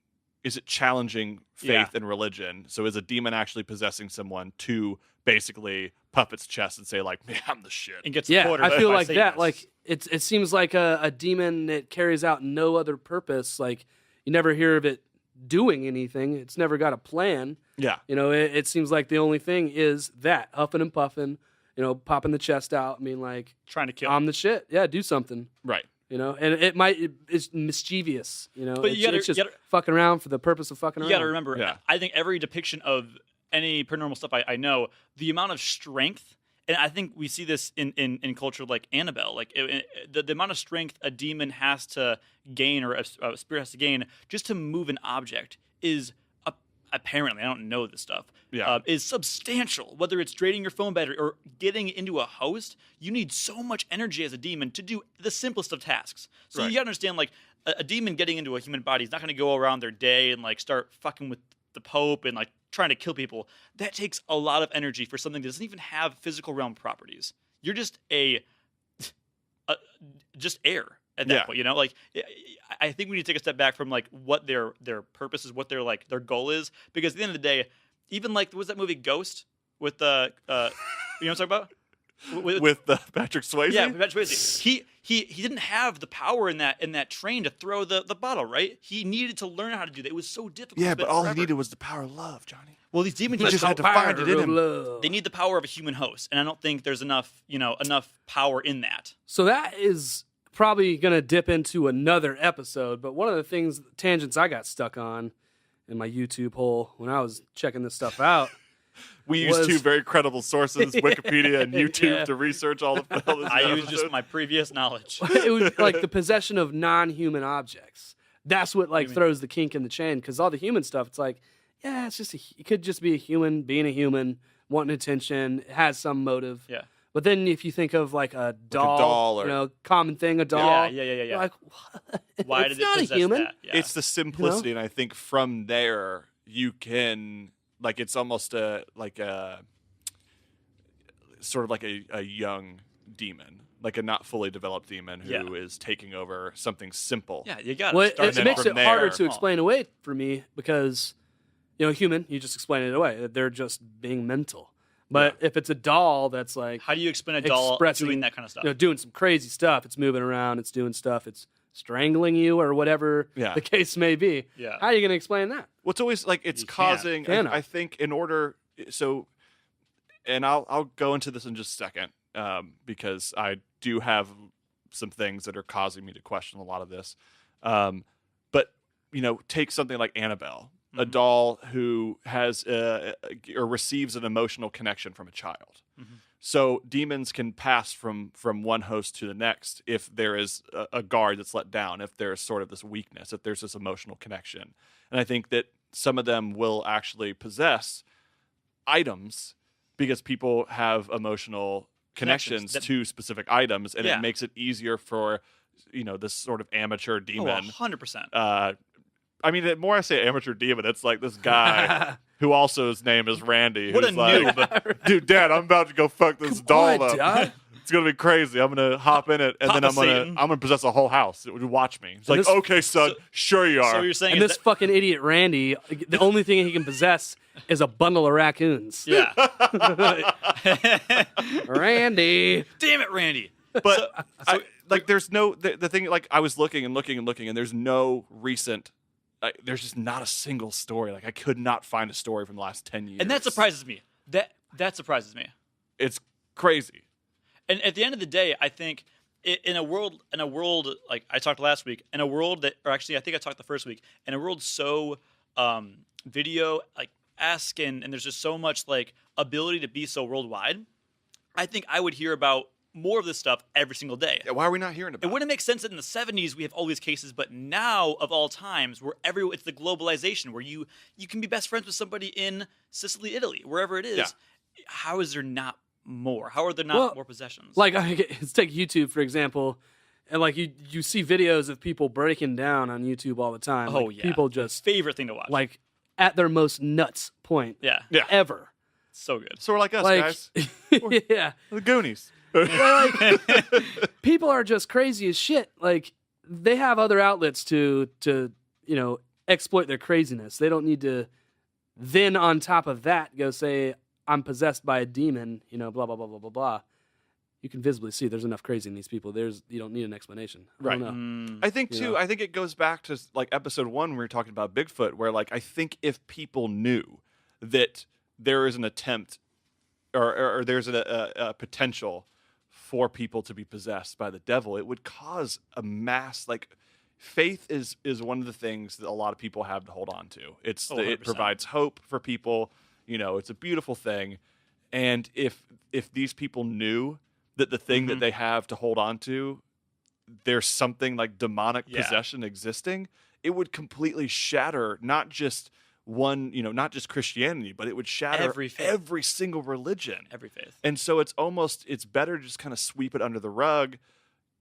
faith and religion? So is a demon actually possessing someone to basically puff its chest and say, like, man, I'm the shit? And gets I feel like that. Like it seems like a demon that carries out no other purpose. Like you never hear of it doing anything. It's never got a plan. Yeah. It seems like the only thing is that huffing and puffing, popping the chest out. I mean, like trying to kill. I'm the shit. Yeah, do something. Right. And it's mischievous, But it's just fucking around for the purpose of fucking around. You got to remember, I think every depiction of any paranormal stuff I know, the amount of strength and I think we see this in culture like Annabelle. Like the amount of strength a demon has to gain, or a spirit has to gain, just to move an object is apparently, I don't know this stuff, is substantial. Whether it's draining your phone battery or getting into a host, you need so much energy as a demon to do the simplest of tasks. So you gotta understand, like, a demon getting into a human body is not going to go around their day and like start fucking with the Pope and like trying to kill people. That takes a lot of energy for something that doesn't even have physical realm properties. You're just just air at that point, you know? Like, I think we need to take a step back from like what their purpose is, what their goal is, because at the end of the day, even like, what was that movie Ghost with the you know what I'm talking about? With Patrick Swayze? Yeah, Patrick Swayze. He didn't have the power in that train to throw the bottle, right? He needed to learn how to do that. It was so difficult. Yeah, but all he needed was the power of love, Johnny. Well, these demons just had to find it in him. Love. They need the power of a human host, and I don't think there's enough power in that. So that is probably going to dip into another episode, but one of the tangents I got stuck on in my YouTube hole when I was checking this stuff out. We use two very credible sources, Wikipedia and YouTube, to research all the films. I use just my previous knowledge. It was like the possession of non-human objects. That's what like throws the kink in the chain, because all the human stuff, it's like, yeah, it's just it could just be a human being a human, wanting attention, it has some motive. Yeah. But then if you think of like a doll, or, common thing, a doll. Yeah. Like, what? Why it's did it not a possess human. that? Yeah. It's the simplicity, and I think from there you can, like, it's almost a sort of like a young demon, like a not fully developed demon who is taking over something simple. Yeah, you got Well, start it makes it harder to Oh. explain away for me, because human, you just explain it away. They're just being mental. But if it's a doll that's like, how do you explain a doll doing that kind of stuff? Doing some crazy stuff. It's moving around. It's doing stuff. It's strangling you or whatever the case may be. Yeah. How are you going to explain that? Well, it's always like it's causing. I think in order and I'll go into this in just a second because I do have some things that are causing me to question a lot of this. But take something like Annabelle. A doll who has or receives an emotional connection from a child. Mm-hmm. So demons can pass from one host to the next if there is a guard that's let down, if there's sort of this weakness, if there's this emotional connection. And I think that some of them will actually possess items because people have emotional connections to specific items, and it makes it easier for this sort of amateur demon. 100%. I mean, the more I say amateur demon, it's like this guy who also his name is Randy. What who's a like, noob. Dude, Dad, I'm about to go fuck this doll up. Dad? It's gonna be crazy. I'm gonna hop in it, and then I'm gonna possess a whole house. Watch me. It's like, okay, son, sure you are. So you're saying, and this fucking idiot Randy, the only thing he can possess is a bundle of raccoons. Yeah. Randy. Damn it, Randy. But there's no the thing. Like, I was looking, and there's no recent. There's just not a single story. Like, I could not find a story from the last 10 years. And that surprises me. That surprises me. It's crazy. And at the end of the day, I think in a world like I talked last week, in a world that, or actually I think I talked the first week, in a world so video like esque and there's just so much like ability to be so worldwide, I think I would hear about more of this stuff every single day. Yeah, why are we not hearing about it? It wouldn't make sense that in the 70s we have all these cases, but now of all times, it's the globalization where you can be best friends with somebody in Sicily, Italy, wherever it is. Yeah. How is there not more? How are there not more possessions? Like, let's take YouTube, for example. And like you see videos of people breaking down on YouTube all the time. Oh, like, people just favorite thing to watch. Like at their most nuts point. Yeah. Ever. So good. Sort of like us, guys. Yeah. The Goonies. People are just crazy as shit. Like, they have other outlets to exploit their craziness. They don't need to then on top of that go say, I'm possessed by a demon, blah, blah, blah, blah, blah, blah. You can visibly see there's enough crazy in these people. You don't need an explanation. Right. I think too, I think it goes back to like episode 1 when we were talking about Bigfoot, where like I think if people knew that there is an attempt or there's a potential for people to be possessed by the devil, it would cause a mass, like, faith is one of the things that a lot of people have to hold on to. It provides hope for people. It's a beautiful thing. And if these people knew that the thing that they have to hold on to, there's something like demonic possession existing, it would completely shatter not just one, not just Christianity, but it would shatter every single religion, every faith. And so it's better to just kind of sweep it under the rug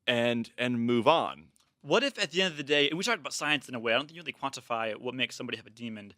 and move on. What if at the end of the day, and we talked about science in a way, I don't think you really quantify what makes somebody have a demon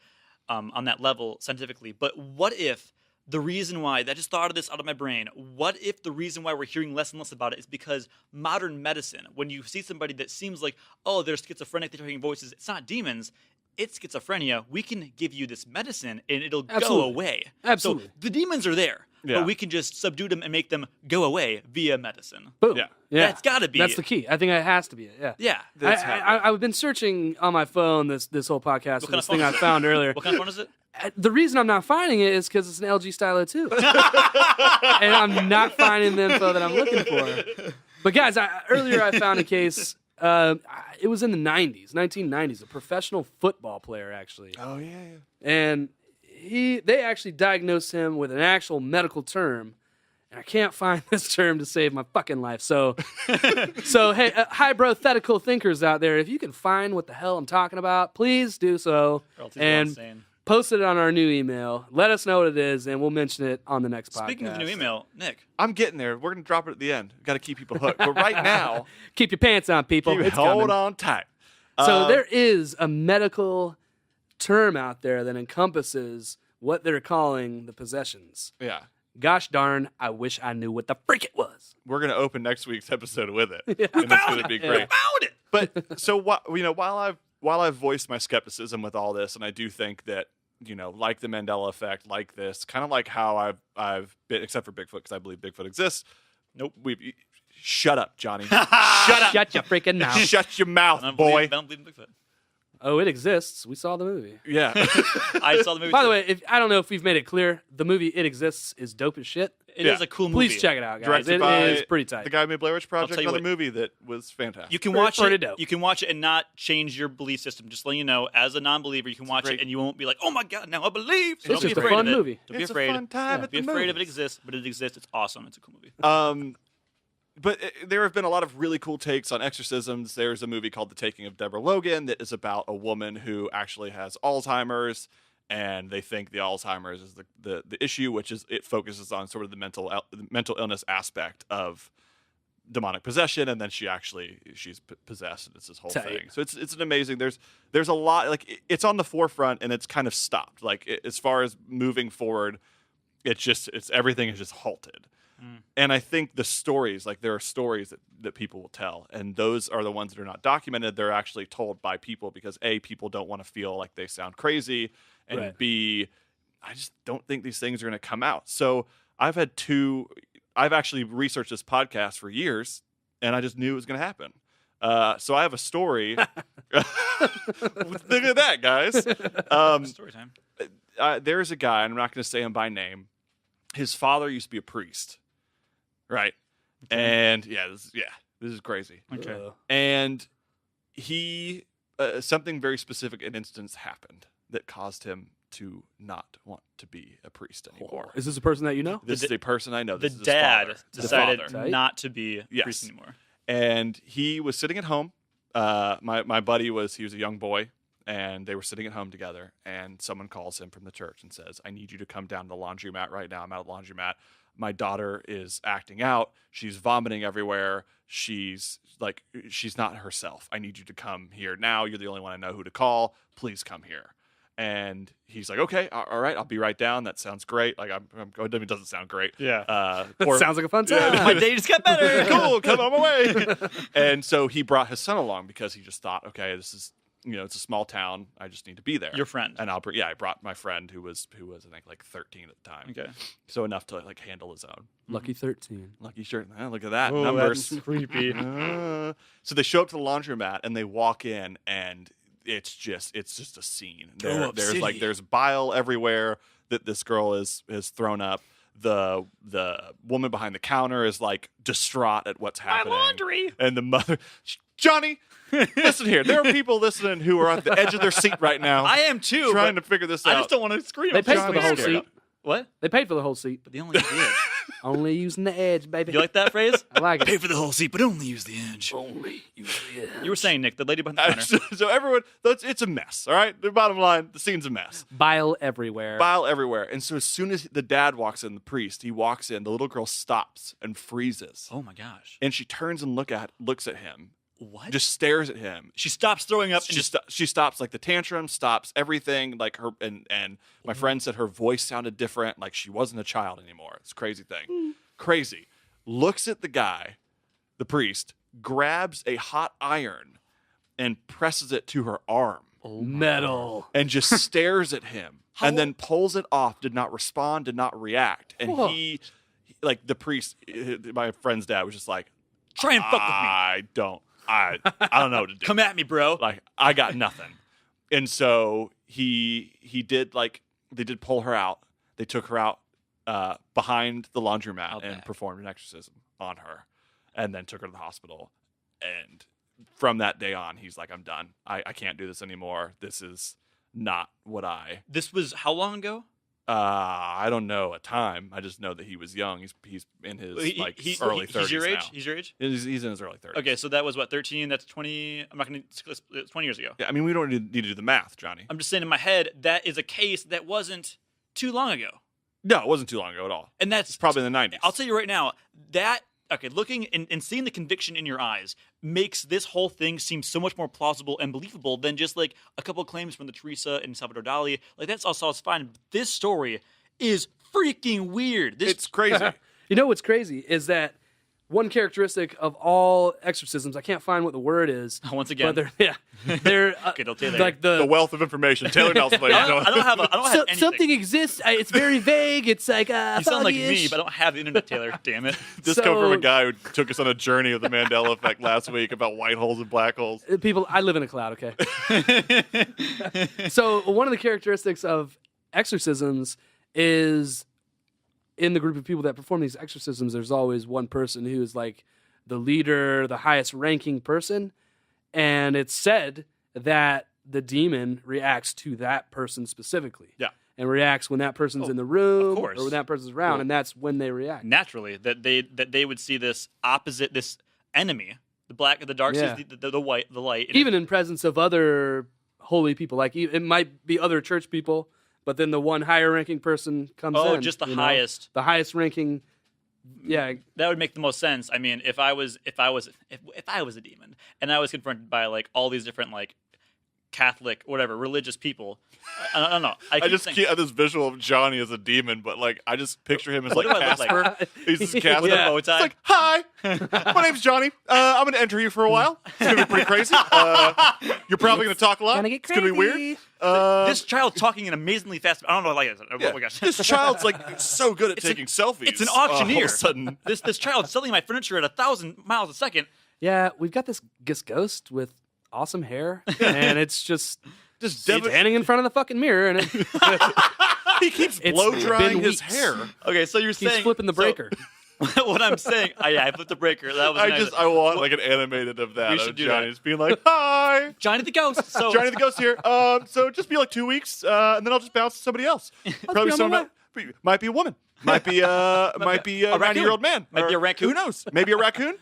on that level scientifically, but what if the reason why, I just thought of this out of my brain, what if the reason why we're hearing less and less about it is because modern medicine, when you see somebody that seems like, oh, they're schizophrenic, they're hearing voices, it's not demons, it's schizophrenia, we can give you this medicine and it'll go away. Absolutely. So the demons are there, but we can just subdue them and make them go away via medicine. Boom. Yeah. That's got to be That's the key. I think it has to be it. Yeah. I've been searching on my phone this whole podcast for this thing I found earlier. What kind of phone is it? The reason I'm not finding it is because it's an LG Stylo 2. And I'm not finding the info that I'm looking for. But guys, earlier I found a case. It was in the 1990s, a professional football player, actually. Oh, yeah. And they actually diagnosed him with an actual medical term. And I can't find this term to save my fucking life. So hey, hybrothetical thinkers out there, if you can find what the hell I'm talking about, please do so. And post it on our new email. Let us know what it is, and we'll mention it on the next podcast. Speaking of the new email, Nick. I'm getting there. We're going to drop it at the end. Got to keep people hooked. But right now... keep your pants on, people. Hold on tight. So there is a medical term out there that encompasses what they're calling the possessions. Yeah. Gosh darn, I wish I knew what the freak it was. We're going to open next week's episode with it. And it's going to be great. Found it! But so while I've voiced my skepticism with all this, and I do think that, like the Mandela effect, like this, kind of like how I've been, except for Bigfoot, because I believe Bigfoot exists. Nope. Shut up, Johnny. Shut up. Shut your freaking mouth. Shut your mouth, boy. I don't believe in Bigfoot. Oh, it exists. We saw the movie. Yeah. I saw the movie. By the way, I don't know if we've made it clear, the movie It Exists is dope as shit. It is a cool movie. Please check it out, guys. Directed by is pretty tight. The guy who made Blair Witch Project, tell you another what, movie that was fantastic. You can watch Pretty it. dope. You can watch it and not change your belief system. Just letting you know, as a non-believer, you can watch it and you won't be like, "Oh my god, now I believe." So It's don't just be a afraid fun of it. movie. Don't be It's afraid. a fun time at Be the afraid of it movies. exists, but it exists. It's awesome. It's a cool movie. But there have been a lot of really cool takes on exorcisms. There's a movie called The Taking of Deborah Logan that is about a woman who actually has Alzheimer's, and they think the Alzheimer's is the issue, which is it focuses on sort of the mental illness aspect of demonic possession, and then she's possessed, and it's this whole thing. So it's an amazing. There's a lot, like it's on the forefront, and it's kind of stopped. Like as far as moving forward, it's everything is just halted. And I think the stories, like there are stories that people will tell, and those are the ones that are not documented. They're actually told by people because A, people don't want to feel like they sound crazy, and B, I just don't think these things are going to come out. So I've actually researched this podcast for years, and I just knew it was going to happen. So I have a story. Look at that, guys. Story time. There's a guy, and I'm not going to say him by name. His father used to be a priest. Right. Okay. And this is crazy. Okay. And he, something very specific, an instance happened that caused him to not want to be a priest anymore. Is this a person that you know? This is a person I know. The This is his dad father. decided The father. not to be a priest anymore. And he was sitting at home. My buddy he was a young boy, and they were sitting at home together, and someone calls him from the church and says, "I need you to come down to the laundromat right now. I'm at the laundromat. My daughter is acting out. She's vomiting everywhere. She's not herself. I need you to come here now. You're the only one I know who to call. Please come here." And he's like, "Okay, all right, I'll be right down. That sounds great." Like it doesn't sound great. Yeah. Sounds like a fun time. My day just got better. Cool, come on my way. And so he brought his son along because he just thought, okay, this is, it's a small town. I just need to be there. Your friend. And I brought my friend who was I think like 13 at the time. Okay. So enough to like handle his own. Lucky 13. Lucky shirt. Look at that. Oh, Numbers. that's creepy. So they show up to the laundromat and they walk in, and it's just a scene. There's bile everywhere that this girl is thrown up. The woman behind the counter is like distraught at what's happening. My laundry. And the mother, Johnny, listen here. There are people listening who are at the edge of their seat right now. I am too. Trying to figure this out. I just don't want to scream. They paid for the whole seat. What? They paid for the whole seat. But they only use the edge. Only using the edge, baby. You like that phrase? I like it. Pay for the whole seat, but only use the edge. Only use the edge. You were saying, Nick, the lady behind the counter. So everyone, it's a mess, all right? The bottom line, the scene's a mess. Bile everywhere. Bile everywhere. And so as soon as the dad walks in, the priest, he walks in, the little girl stops and freezes. Oh my gosh. And she turns and looks at him. What? Just stares at him. She stops throwing up. She stops, like the tantrum, stops everything. Like her and my friend said her voice sounded different, like she wasn't a child anymore. It's a crazy thing. Crazy. Looks at the guy, the priest, grabs a hot iron and presses it to her arm. Oh, metal. And just stares at him. And then pulls it off, did not respond, did not react. And he, like the priest, my friend's dad was just like, try and fuck with me. I don't know what to do. Come at me, bro. Like, I got nothing. And so he did, like, they did pull her out. They took her out behind the laundromat and performed an exorcism on her, and then took her to the hospital. And from that day on, he's like, I'm done. I can't do this anymore. This is not what This was how long ago? I don't know a time. I just know that he was young. He's in his early 30s. He's your age? now. He's your age? He's in his early 30s. Okay, so that was what, 13? That's 20. I'm not going to. 20 years ago. Yeah, I mean, we don't need to do the math, Johnny. I'm just saying in my head, that is a case that wasn't too long ago. No, it wasn't too long ago at all. And that's probably in the 90s. I'll tell you right now, looking and seeing the conviction in your eyes makes this whole thing seem so much more plausible and believable than just like a couple of claims from the Teresa and Salvador Dali. Like that's all fine. This story is freaking weird. It's crazy. You know what's crazy is that one characteristic of all exorcisms, I can't find what the word is. Once again, but they're okay, don't tell like the wealth of information. Taylor Nelson. I don't have anything. Something exists. It's very vague. It's like you sound like me, but I don't have the internet, Taylor. Damn it. This come from a guy who took us on a journey of the Mandela effect last week about white holes and black holes. People, I live in a cloud. Okay. So one of the characteristics of exorcisms is in the group of people that perform these exorcisms, there's always one person who is like the leader, the highest ranking person. And it's said that the demon reacts to that person specifically. Yeah. And reacts when that person's in the room of course. or when that person's around, and that's when they react. Naturally, that they would see this opposite, this enemy, the dark sees the white, the light. Even in presence of other holy people. Like it might be other church people, but then the one higher ranking person comes in. Oh, just the highest. The highest ranking. Yeah. That would make the most sense. I mean, if I was a demon and I was confronted by like all these different like Catholic, whatever, religious people, I don't know. I have this visual of Johnny as a demon, but like I just picture him as like do I look Casper. like? He's this Casper. With a bow tie. It's like, hi, my name's Johnny. I'm going to enter you for a while. It's going to be pretty crazy. You're probably going to talk a lot. It's going to be weird. This child talking in amazingly fast. I don't know, like oh my gosh, this child's like so good at taking selfies. It's an auctioneer. All of a sudden, this child's selling my furniture at 1,000 miles a second. Yeah, we've got this ghost with awesome hair, and it's just standing in front of the fucking mirror, and he keeps blow drying his hair. Okay, so you're He's saying flipping the breaker. What I'm saying, I flipped the breaker. That was I want like an animated of that. We should do Johnny that. just being like, "Hi, Johnny the Ghost." So Johnny the Ghost here. So just be like 2 weeks, and then I'll just bounce to somebody else. Probably someone might be a woman, might be a 90-year-old man, might be a raccoon. Who knows? Maybe a raccoon.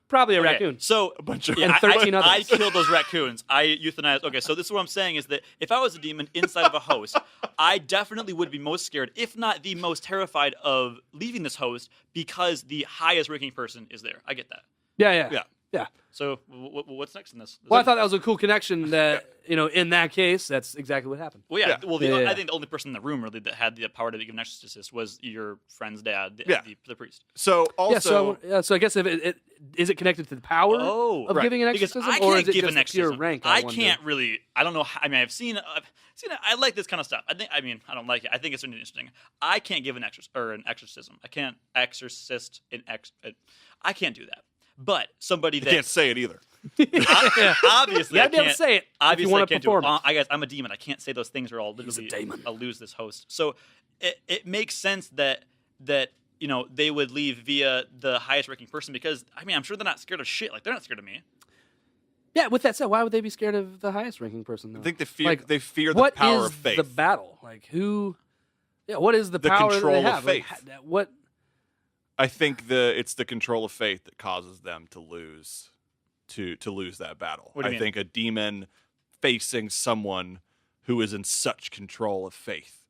Probably a raccoon. So a bunch of and 13 others. I killed those raccoons. I euthanized. Okay, so this is what I'm saying is that if I was a demon inside of a host, I definitely would be most scared, if not the most terrified, of leaving this host because the highest ranking person is there. I get that. Yeah. So what's next in this? Well, I thought that was a cool connection that, in that case, that's exactly what happened. Well, yeah. Well, I think the only person in the room really that had the power to give an exorcist was your friend's dad, the priest. So also... So I guess if is it connected to the power of giving an exorcism, or is it just a pure rank? I can't really... I don't know. I mean, I've seen it. I like this kind of stuff. I don't like it. I think it's really interesting. I can't give an exorcism. I can't exorcist I can't do that. But somebody that... You can't say it either. Obviously, I can't say it. Obviously, if you want I to can't perform do it. it. I guess I'm a demon. I can't say those things, or I'll lose this host. So it makes sense that they would leave via the highest ranking person because I'm sure they're not scared of shit. Like they're not scared of me. Yeah. With that said, why would they be scared of the highest ranking person? Though? I think they fear the what power is of faith. the battle? Like who? Yeah, what is the the power control that they of have? faith. Like, what? I think it's the control of faith that causes them to lose lose that battle. What do you I mean? think a demon facing someone who is in such control of faith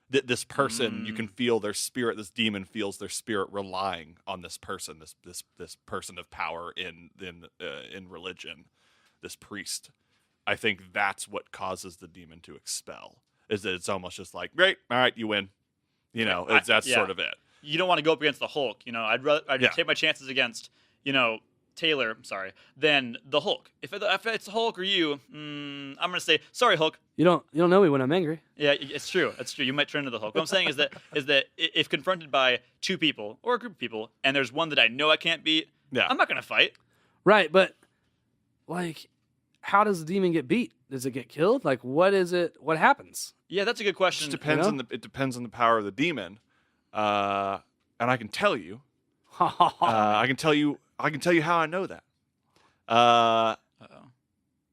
that this person, you can feel their spirit. This demon feels their spirit relying on this person, this person of power in religion, this priest. I think that's what causes the demon to expel. Is that it's almost just like, great, all right, you win. That's sort of it. You don't want to go up against the Hulk. I'd Yeah. take my chances against, Taylor, than the Hulk. If it's the Hulk or you, I'm going to say, sorry, Hulk. You don't know me when I'm angry. Yeah, it's true. It's true. You might turn into the Hulk. What I'm saying is that if confronted by two people or a group of people, and there's one that I know I can't beat, I'm not going to fight. Right, but like, how does the demon get beat? Does it get killed? Like, what is it? What happens? Yeah, that's a good question. It depends it depends on the power of the demon, and I can tell you. I can tell you how I know that.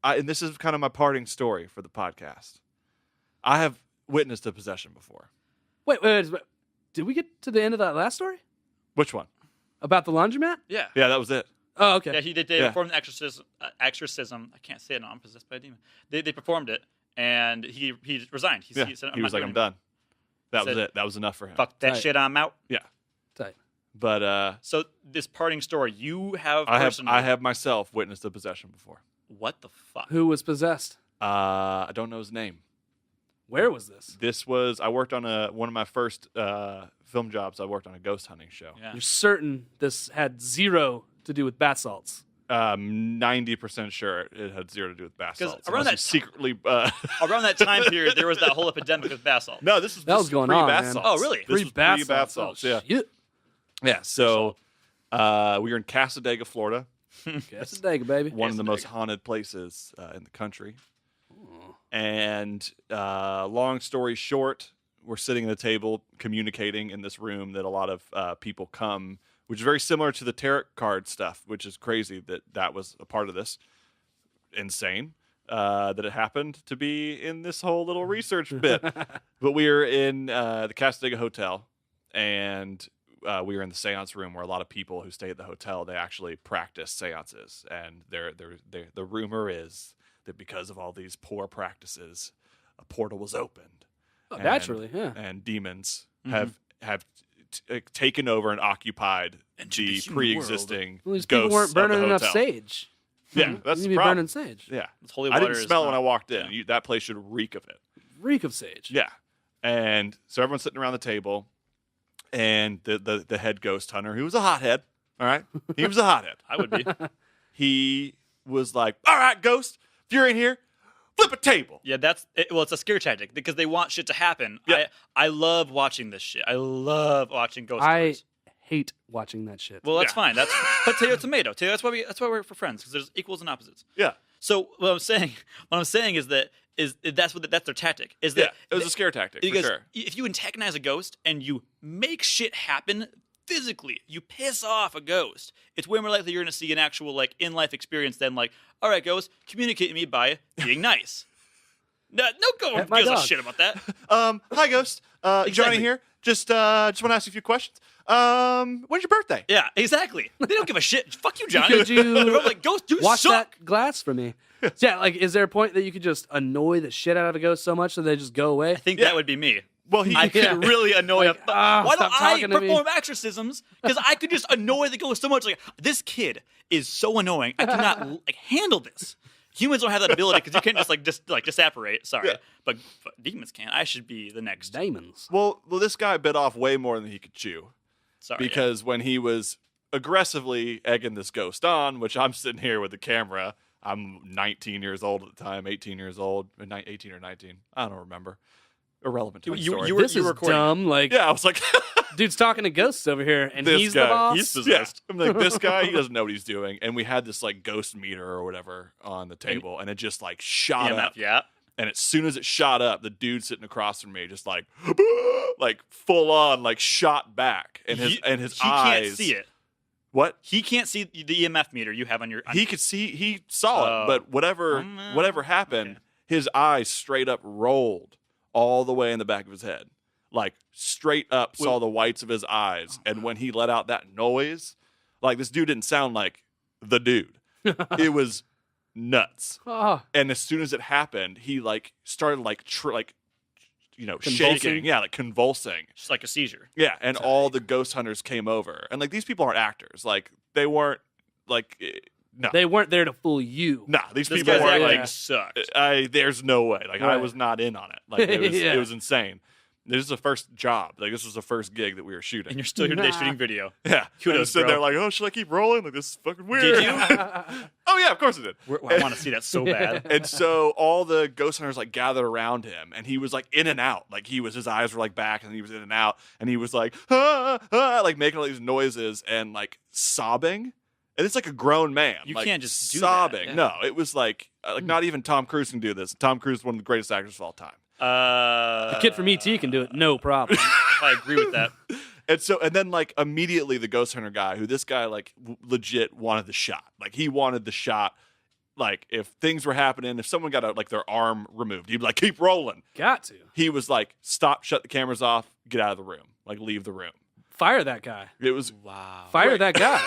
And this is kind of my parting story for the podcast. I have witnessed a possession before. Wait. Did we get to the end of that last story Which one? about the laundromat? Yeah. Yeah, that was it. Oh, okay. Yeah, they performed an exorcism. I can't say it now. I'm possessed by a demon. They performed it, and he resigned. He said, he was like, I'm done. That was it. That was enough for him. Fuck that Tight. shit. I'm out. Yeah. Tight. But So this parting story, you have I have myself witnessed a possession before. What the fuck? Who was possessed? I don't know his name. Where was this? This was I worked on one of my first film jobs. I worked on a ghost hunting show. Yeah. You're certain this had zero to do with bath salts? 90% sure it had zero to do with bath 'Cause salts. around Unless that you secretly. Around that time period, there was that whole epidemic of bath salts. No, this was going pre on, bath man. salts. Oh, really? This was Pre-bath salts. Oh, Yeah. shit. Yeah. So we were in Casadega, Florida. That's a day, baby. One of the most haunted places in the country. And long story short, we're sitting at a table communicating in this room that a lot of people come, which is very similar to the tarot card stuff, which is crazy that was a part of this. Insane that it happened to be in this whole little research bit. But we were in the Casadega Hotel, and we were in the seance room where a lot of people who stay at the hotel, they actually practice seances. And the rumor is that because of all these poor practices, a portal was opened. Naturally, yeah. And demons have taken over and occupied the pre-existing Well, these ghosts people weren't burning of the enough hotel. sage. Yeah, that's You the need to be problem. burning sage. Yeah, It's holy I water didn't is smell it when not- I walked in. That place should reek of it. Reek of sage. Yeah, and so everyone's sitting around the table, and the head ghost hunter, who was a hothead, all right, he was a hothead. I would be. He was like, "All right, ghost, if you're in here, flip a table." Yeah, it's a scare tactic because they want shit to happen. Yeah. I love watching this shit. I love watching ghost I stories. hate watching that shit. Well, that's Yeah. fine. But tomato. That's why we're for friends, because there's equals and opposites. Yeah, So what I'm saying is that's their tactic. Is yeah, that it was a scare tactic for because sure. if you antagonize a ghost and you make shit happen physically, you piss off a ghost, it's way more likely you're going to see an actual in life experience than all right, ghost, communicate to me by being nice. No Pet one my gives a dog. shit about that. Hi, ghost. Johnny Exactly. here. Just want to ask you a few questions. When's your birthday? Yeah, exactly. They don't give a shit. Fuck you, Johnny. Could you I'm like, ghost, you wash suck. that glass for me? Yeah, is there a point that you could just annoy the shit out of a ghost so much that they just go away? I think Yeah. that would be me. Well, he I could really annoy him. Why don't stop I talking to me. perform exorcisms? Because I could just annoy the ghost so much. This kid is so annoying. I cannot handle this. Humans don't have that ability because you can't just disapparate. Sorry, Yeah. but demons can. I should be the next. Diamonds. well, this guy bit off way more than he could chew. Sorry, Because when he was aggressively egging this ghost on, which I'm sitting here with the camera, I'm 19 years old at the time, 18 years old, 18 or 19, I don't remember. Irrelevant to the story. you were This is recording. dumb. Yeah, I was like, Dude's talking to ghosts over here, and this he's guy, the boss. he's possessed. Yeah. I'm like, this guy, he doesn't know what he's doing. And we had this ghost meter or whatever on the table, and it just shot EMF, up. yeah. And as soon as it shot up, the dude sitting across from me just full on shot back, and his he eyes. can't see it. What? He can't see the EMF meter you have on your. He could see. He saw Oh. it, but whatever happened, okay. his eyes straight up rolled all the way in the back of his head. like straight up saw the whites of his eyes. And when he let out that noise, like this dude didn't sound like the dude. It was nuts. And as soon as it happened, he like started like shaking, like convulsing, just like a seizure. Yeah, and all the ghost hunters came over, and like these people aren't actors, like they weren't like no, they weren't there to fool you. No, these this people guy's weren't acting like sucked. There's no way, like I was not in on it, like it was insane. This is the first job. Like this was the first gig that we were shooting. And you're still here today shooting video. Yeah. Kudos, I'm sitting there like, oh, should I keep rolling? Like this is fucking weird. Did you? Oh yeah, of course I did. I want to see that so bad. And so all the ghost hunters like gathered around him, and he was like in and out. Like his eyes were like back, and he was in and out, and he was like, like making all these noises and like sobbing. And it's like a grown man. You like, can't just do sobbing. that. Yeah. No, it was like not even Tom Cruise can do this. Tom Cruise is one of the greatest actors of all time. The kid from E.T. can do it, no problem. I agree with that. And then like immediately the ghost hunter guy, who this guy like legit wanted the shot. Like he wanted the shot. Like if things were happening, if someone got like their arm removed, he'd be like, keep rolling. Got to. He was like, stop, shut the cameras off, get out of the room. Like leave the room. Fire that guy. It was Fire that guy.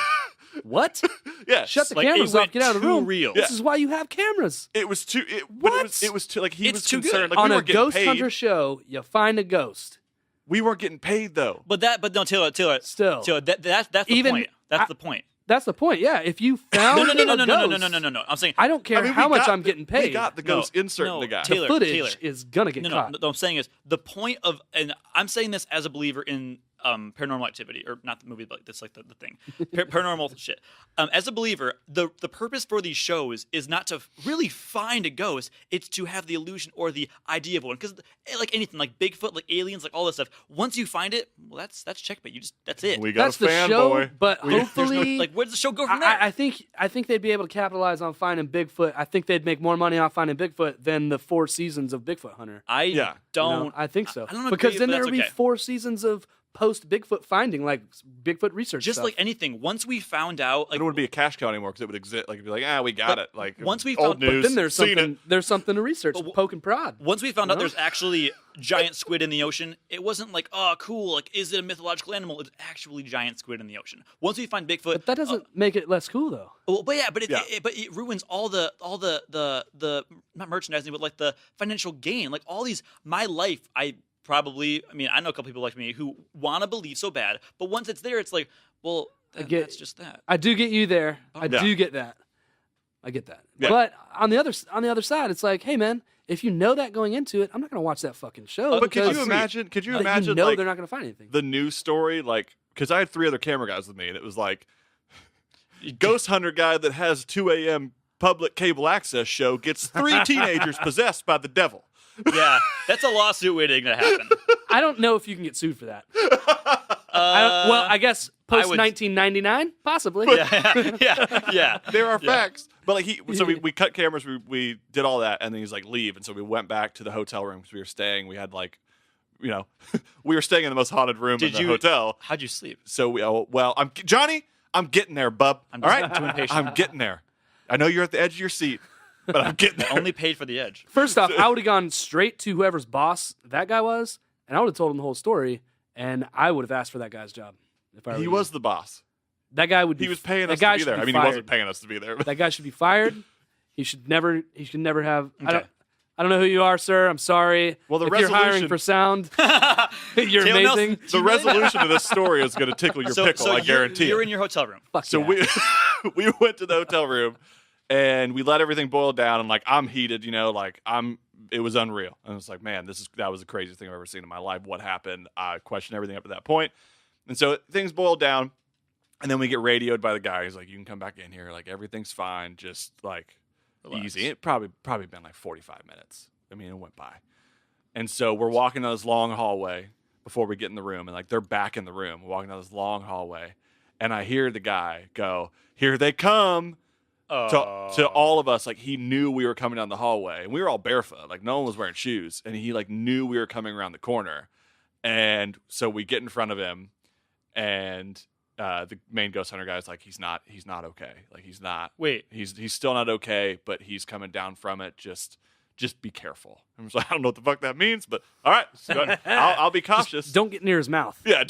What? Yeah. Shut the Like, cameras it off. Get out of the room. real. This is why you have cameras. It was too. What? It was too. Like he It's was too good. concerned. Like, On we a weren't getting ghost paid. hunter show, you find a ghost. We weren't getting paid though. But no, Taylor. Still. Taylor, that's the Even- point. That's the point. That's the point. Yeah, if you found No. a ghost, No. I'm saying I don't care I mean, how we much got I'm getting paid. We got the ghost insert in the guy. Taylor, the footage Taylor. is gonna get caught. No, what I'm saying is the point of, and I'm saying this as a believer in Paranormal Activity, or not the movie, but that's like the thing, paranormal shit. As a believer, the purpose for these shows is not to really find a ghost; it's to have the illusion or the idea of one. Because like anything, like Bigfoot, like aliens, like all this stuff, once you find it, well, that's checkmate. That's it. We got That's a the show, fanboy. but There's hopefully, like where does the show go from there? I think they'd be able to capitalize on finding Bigfoot. I think they'd make more money off finding Bigfoot than the 4 seasons of Bigfoot Hunter. Yeah. don't. No, I think so. I don't because agree, then but there that's would be okay. 4 seasons of post Bigfoot finding, like Bigfoot research. Just stuff. like anything, once we found out, It like wouldn't be a cash cow anymore because it would exist. Like it'd be like, we got it. Like once we old found- news. But then there's seen something. it. There's something to research. Poke and prod. Once we found out there's actually giant squid in the ocean, it wasn't like, oh, cool. Like, is it a mythological animal? It's actually giant squid in the ocean. Once we find Bigfoot, But that doesn't make it less cool, though. well, but it ruins all the not merchandising, but like the financial gain. Like all these, my life, I know a couple people like me who want to believe so bad, but once it's there, it's like, well, that's just that. I do get you there. I do get that. I get that. Yeah. But on the other side, it's like, hey man, if you know that going into it, I'm not going to watch that fucking show. But could because you imagine? Could you you imagine? know like, they're not going to find anything. the news story, like, because I had 3 other camera guys with me, and it was like, ghost hunter guy that has 2 a.m. public cable access show gets 3 teenagers possessed by the devil. Yeah, that's a lawsuit waiting to happen. I don't know if you can get sued for that. I guess post 1999, possibly. Yeah. There are facts, but like so we cut cameras, we did all that, and then he's like leave, and so we went back to the hotel room because we were staying. We had like, we were staying in the most haunted room in the hotel. How'd you sleep? So I'm Johnny. I'm getting there, bub. I'm All just right, too impatient. I'm getting there. I know you're at the edge of your seat, but I'm getting there. Only paid for the edge. First off, I would have gone straight to whoever's boss that guy was, and I would have told him the whole story, and I would have asked for that guy's job. If I were He you. was the boss. That guy would. He was paying that us guy to be should there. I mean, he fired. wasn't paying us to be there. But That guy should be fired. He should never have. Okay. I don't know who you are, sir. I'm sorry. Well, the if you're hiring resolution- for sound, you're Taylor amazing. Nelson, the resolution of this story is going to tickle your pickle. I guarantee You're it. in your hotel room. Fuck So yeah. we went to the hotel room and we let everything boil down, and like I'm heated, it was unreal. And it's like, man, that was the craziest thing I've ever seen in my life. What happened? I questioned everything up to that point. And so things boiled down, and then we get radioed by the guy. He's like, you can come back in here, like everything's fine, just like Relax. easy. It probably been like 45 minutes. I mean, it went by. And so we're walking down this long hallway before we get in the room, and like they're back in the room. We're walking down this long hallway, and I hear the guy go, "Here they come." To all of us, like he knew we were coming down the hallway, and we were all barefoot, like no one was wearing shoes, and he like knew we were coming around the corner, and so we get in front of him, and the main ghost hunter guy's like, he's not okay, like he's not. Wait, he's still not okay, but he's coming down from it. Just just be careful. I was like, I don't know what the fuck that means, but all right, so I'll be cautious. Just don't get near his mouth. Yeah.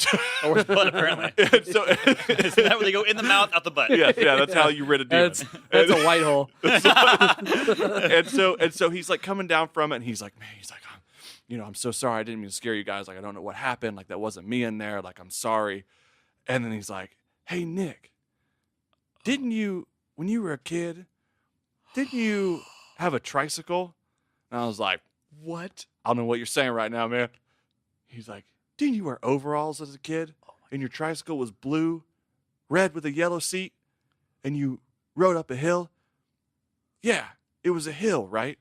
Or his butt, apparently. So, Isn't that where they go in the mouth, out the butt? yeah, that's how you rid a demon. That's a white hole. and so he's like coming down from it, and he's like, I'm so sorry. I didn't mean to scare you guys. Like, I don't know what happened. Like, that wasn't me in there. Like, I'm sorry. And then he's like, hey, Nick, didn't you, when you were a kid, didn't you have a tricycle? And I was like, what? I don't know what you're saying right now, man. He's like, didn't you wear overalls as a kid? And your tricycle was blue, red with a yellow seat, and you rode up a hill? Yeah, it was a hill, right?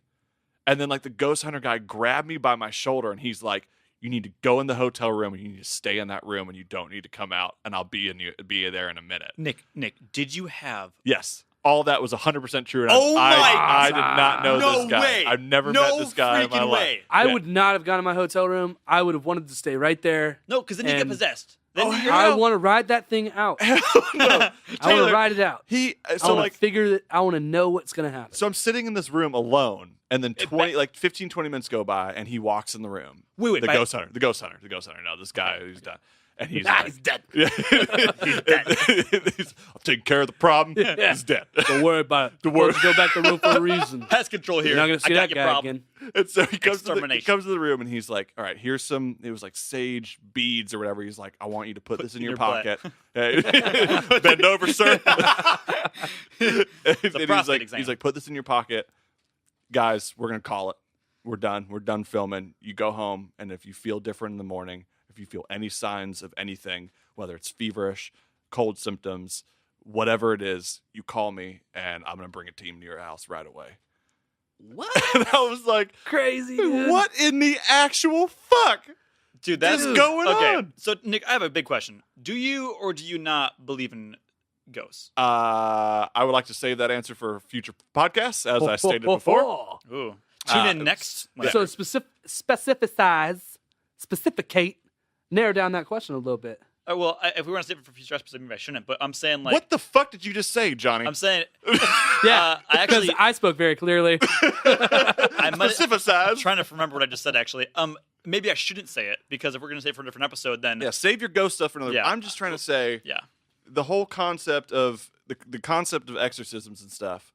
And then like the ghost hunter guy grabbed me by my shoulder, and he's like, you need to go in the hotel room, and you need to stay in that room, and you don't need to come out, and I'll be there in a minute. Nick, did you have... Yes. All that was 100% true. And Oh my I did not know No this guy. way. I've never No met this guy in my freaking life. way. I Yeah. would not have gone to my hotel room. I would have wanted to stay right there. No, because then you get And- possessed. Then I want to ride that thing out. I want to ride it out. I want to figure that. I want to know what's going to happen. So I'm sitting in this room alone, and then 15, 20 minutes go by, and he walks in the room. Wait, the ghost hunter. No, this guy who's done. And he's he's dead. Yeah. He's dead. I'm taking care of the problem. Yeah. He's dead. Don't worry about it. Don't worry. Go back to the room for a reason. Pest control here. You're not going to see I got that your guy problem. again. And so he comes to Extermination. the room, and he's like, all right, here's some, it was like sage beads or whatever. He's like, I want you to put this in your pocket. Bend over, sir. He's like, put this in your pocket. Guys, we're going to call it. We're done. We're done filming. You go home, and if you feel different in the morning, if you feel any signs of anything, whether it's feverish, cold symptoms, whatever it is, you call me, and I'm going to bring a team to your house right away. What? And I was like, Crazy, dude. what in the actual fuck? Dude, that's going okay. on? So, Nick, I have a big question. Do you or do you not believe in ghosts? I would like to save that answer for future podcasts, as I stated before. Ooh. Tune in next. So specificate, narrow down that question a little bit. Oh, well, if we want to save it for future episodes, maybe I shouldn't. But I'm saying, like, What the fuck did you just say, Johnny? I'm saying, Yeah, I actually, because I spoke very clearly. I might. I'm Specificize. trying to remember what I just said. Actually, maybe I shouldn't say it because if we're gonna say it for a different episode, then Yeah, save your ghost stuff for another. Yeah. I'm just trying to say, yeah. the whole concept of the concept of exorcisms and stuff.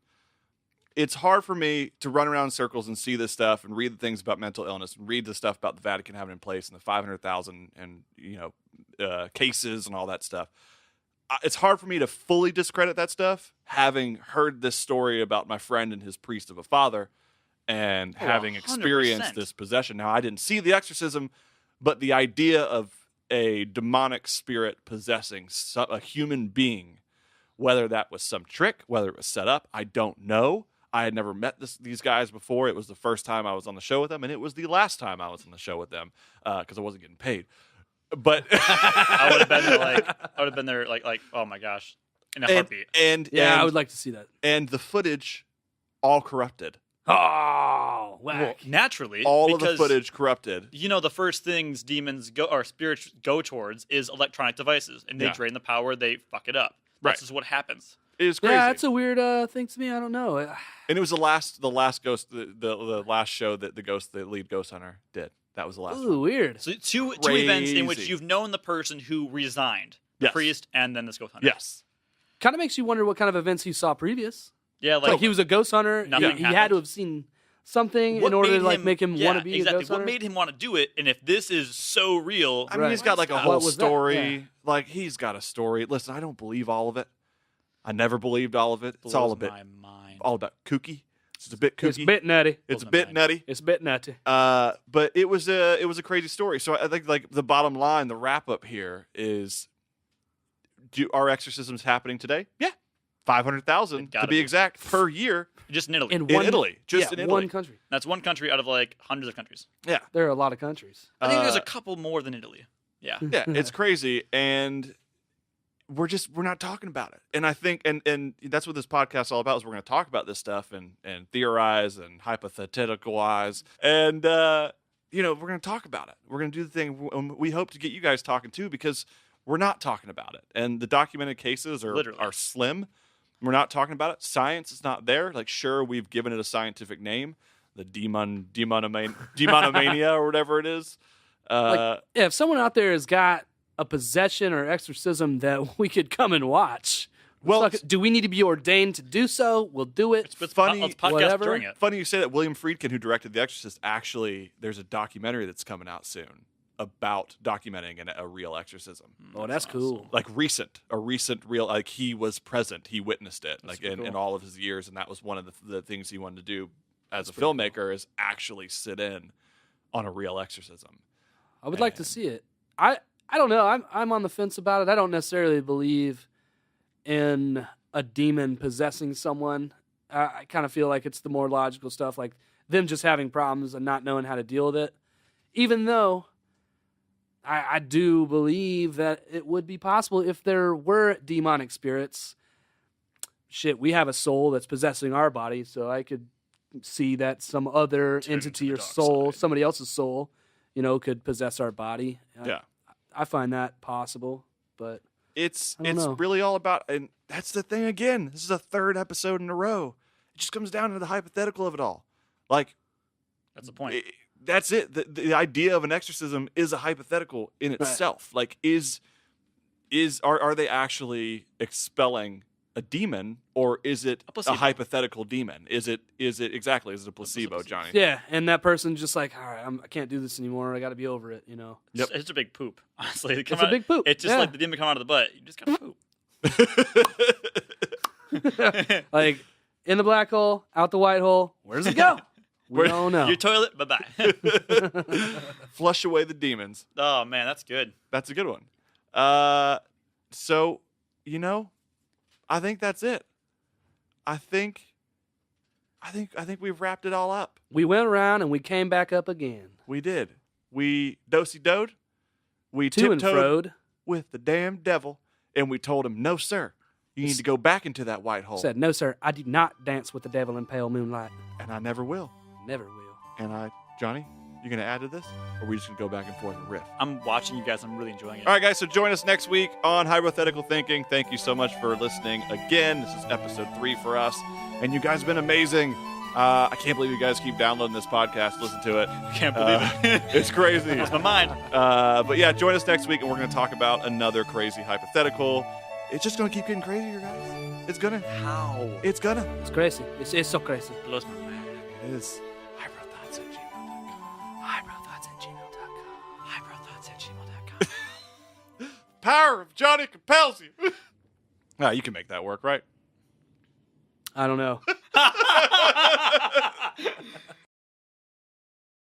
It's hard for me to run around in circles and see this stuff and read the things about mental illness and read the stuff about the Vatican having in place and the 500,000 and cases and all that stuff. It's hard for me to fully discredit that stuff, having heard this story about my friend and his priest of a father, and having 100%. experienced this possession. Now, I didn't see the exorcism, but the idea of a demonic spirit possessing a human being, whether that was some trick, whether it was set up, I don't know. I had never met these guys before. It was the first time I was on the show with them, and it was the last time I was on the show with them because I wasn't getting paid. But I would have been there like, oh my gosh, in a heartbeat. I would like to see that. And the footage, all corrupted. Oh, Well, whack. naturally, All of because, the footage corrupted. You know, the first things demons go or spirits go towards is electronic devices, and they drain the power. They fuck it up. That's just what happens. It is crazy. Yeah, that's a weird thing to me. I don't know. And it was the last ghost, the last show that the lead ghost hunter did. That was the last Ooh, one. weird. So two events in which Crazy. you've known the person who resigned, the Yes. priest, and then this ghost hunter. Yes. Kind of makes you wonder what kind of events he saw previous. Yeah, Like he was a ghost hunter. Nothing He had happened. to have seen something What in order made to like make him want to be a ghost What hunter. made him want to do it? And if this is so real, I mean, he's got like a whole What was that? story. Yeah. Like, he's got a story. Listen, I don't believe all of it. I never believed all of it. It's all a blows bit, my mind. all about kooky. It's a bit kooky. It's a bit nutty. It's a my bit mind. nutty. It's a bit nutty. But it was a crazy story. So I think like the bottom line, the wrap up here is: are exorcisms happening today? Yeah, 500,000 to be exact per year Just in Italy. In in one, Italy. Just in Italy. one country. That's one country out of like hundreds of countries. Yeah, There are a lot of countries. I think there's a couple more than Italy. Yeah. yeah, it's crazy, and we're not talking about it. And I think and that's what this podcast is all about, is we're going to talk about this stuff and theorize and hypotheticalize, and we're going to talk about it. We're going to do the thing. We hope to get you guys talking too, because we're not talking about it, and the documented cases are slim. We're not talking about it. Science is not there. Like, sure, we've given it a scientific name, demonomania or whatever it is. If someone out there has got a possession or exorcism that we could come and watch, do we need to be ordained to do so? We'll do it. It's funny. Let's podcast whatever. during it. Funny you say that. William Friedkin, who directed The Exorcist, actually, there's a documentary that's coming out soon about documenting a real exorcism. Oh, that's cool. Like a recent real, like he was present, he witnessed it, like in all of his years, and that was one of the things he wanted to do as a filmmaker is actually sit in on a real exorcism. I would like to see it. I don't know. I'm on the fence about it. I don't necessarily believe in a demon possessing someone. I kind of feel like it's the more logical stuff, like them just having problems and not knowing how to deal with it. Even though I do believe that it would be possible if there were demonic spirits. Shit, we have a soul that's possessing our body, so I could see that some other entity or soul, somebody else's soul, could possess our body. Yeah. I find that possible, but it's know. really all about, and that's the thing again. This is a third episode in a row. It just comes down to the hypothetical of it all. Like, That's the point. That's it. The idea of an exorcism is a hypothetical in itself. Like, are they actually expelling a demon, or is it a hypothetical demon? Is it a placebo, Johnny? Yeah, and that person's just like, all right, I can't do this anymore. I got to be over it, Yep. It's a big poop, honestly. It's a big poop. It's just like the demon come out of the butt. You just gotta poop. Like, in the black hole, out the white hole, where does it go? We don't know. Your toilet, bye-bye. Flush away the demons. Oh, man, that's good. That's a good one. So, I think that's it. I think we've wrapped it all up. We went around and we came back up again. We did. We do-si-doed. We To and tiptoed froed. with the damn devil, and we told him, no, sir, you need to go back into that white hole. Said, no, sir, I do not dance with the devil in pale moonlight. And I never will. Never will. And Johnny, you going to add to this? Or are we just going to go back and forth and riff? I'm watching you guys. I'm really enjoying it. All right, guys, so join us next week on Hybrothetical Thinking. Thank you so much for listening again. This is episode 3 for us, and you guys have been amazing. I can't believe you guys keep downloading this podcast. Listen to it. I can't believe it. It's crazy. It's my mind. But yeah, join us next week, and we're going to talk about another crazy hypothetical. It's just going to keep getting crazier, guys. It's going to. How? It's going to. It's crazy. It's so crazy. Blows my mind. It is. Power of Johnny compels you. You can make that work, right? I don't know.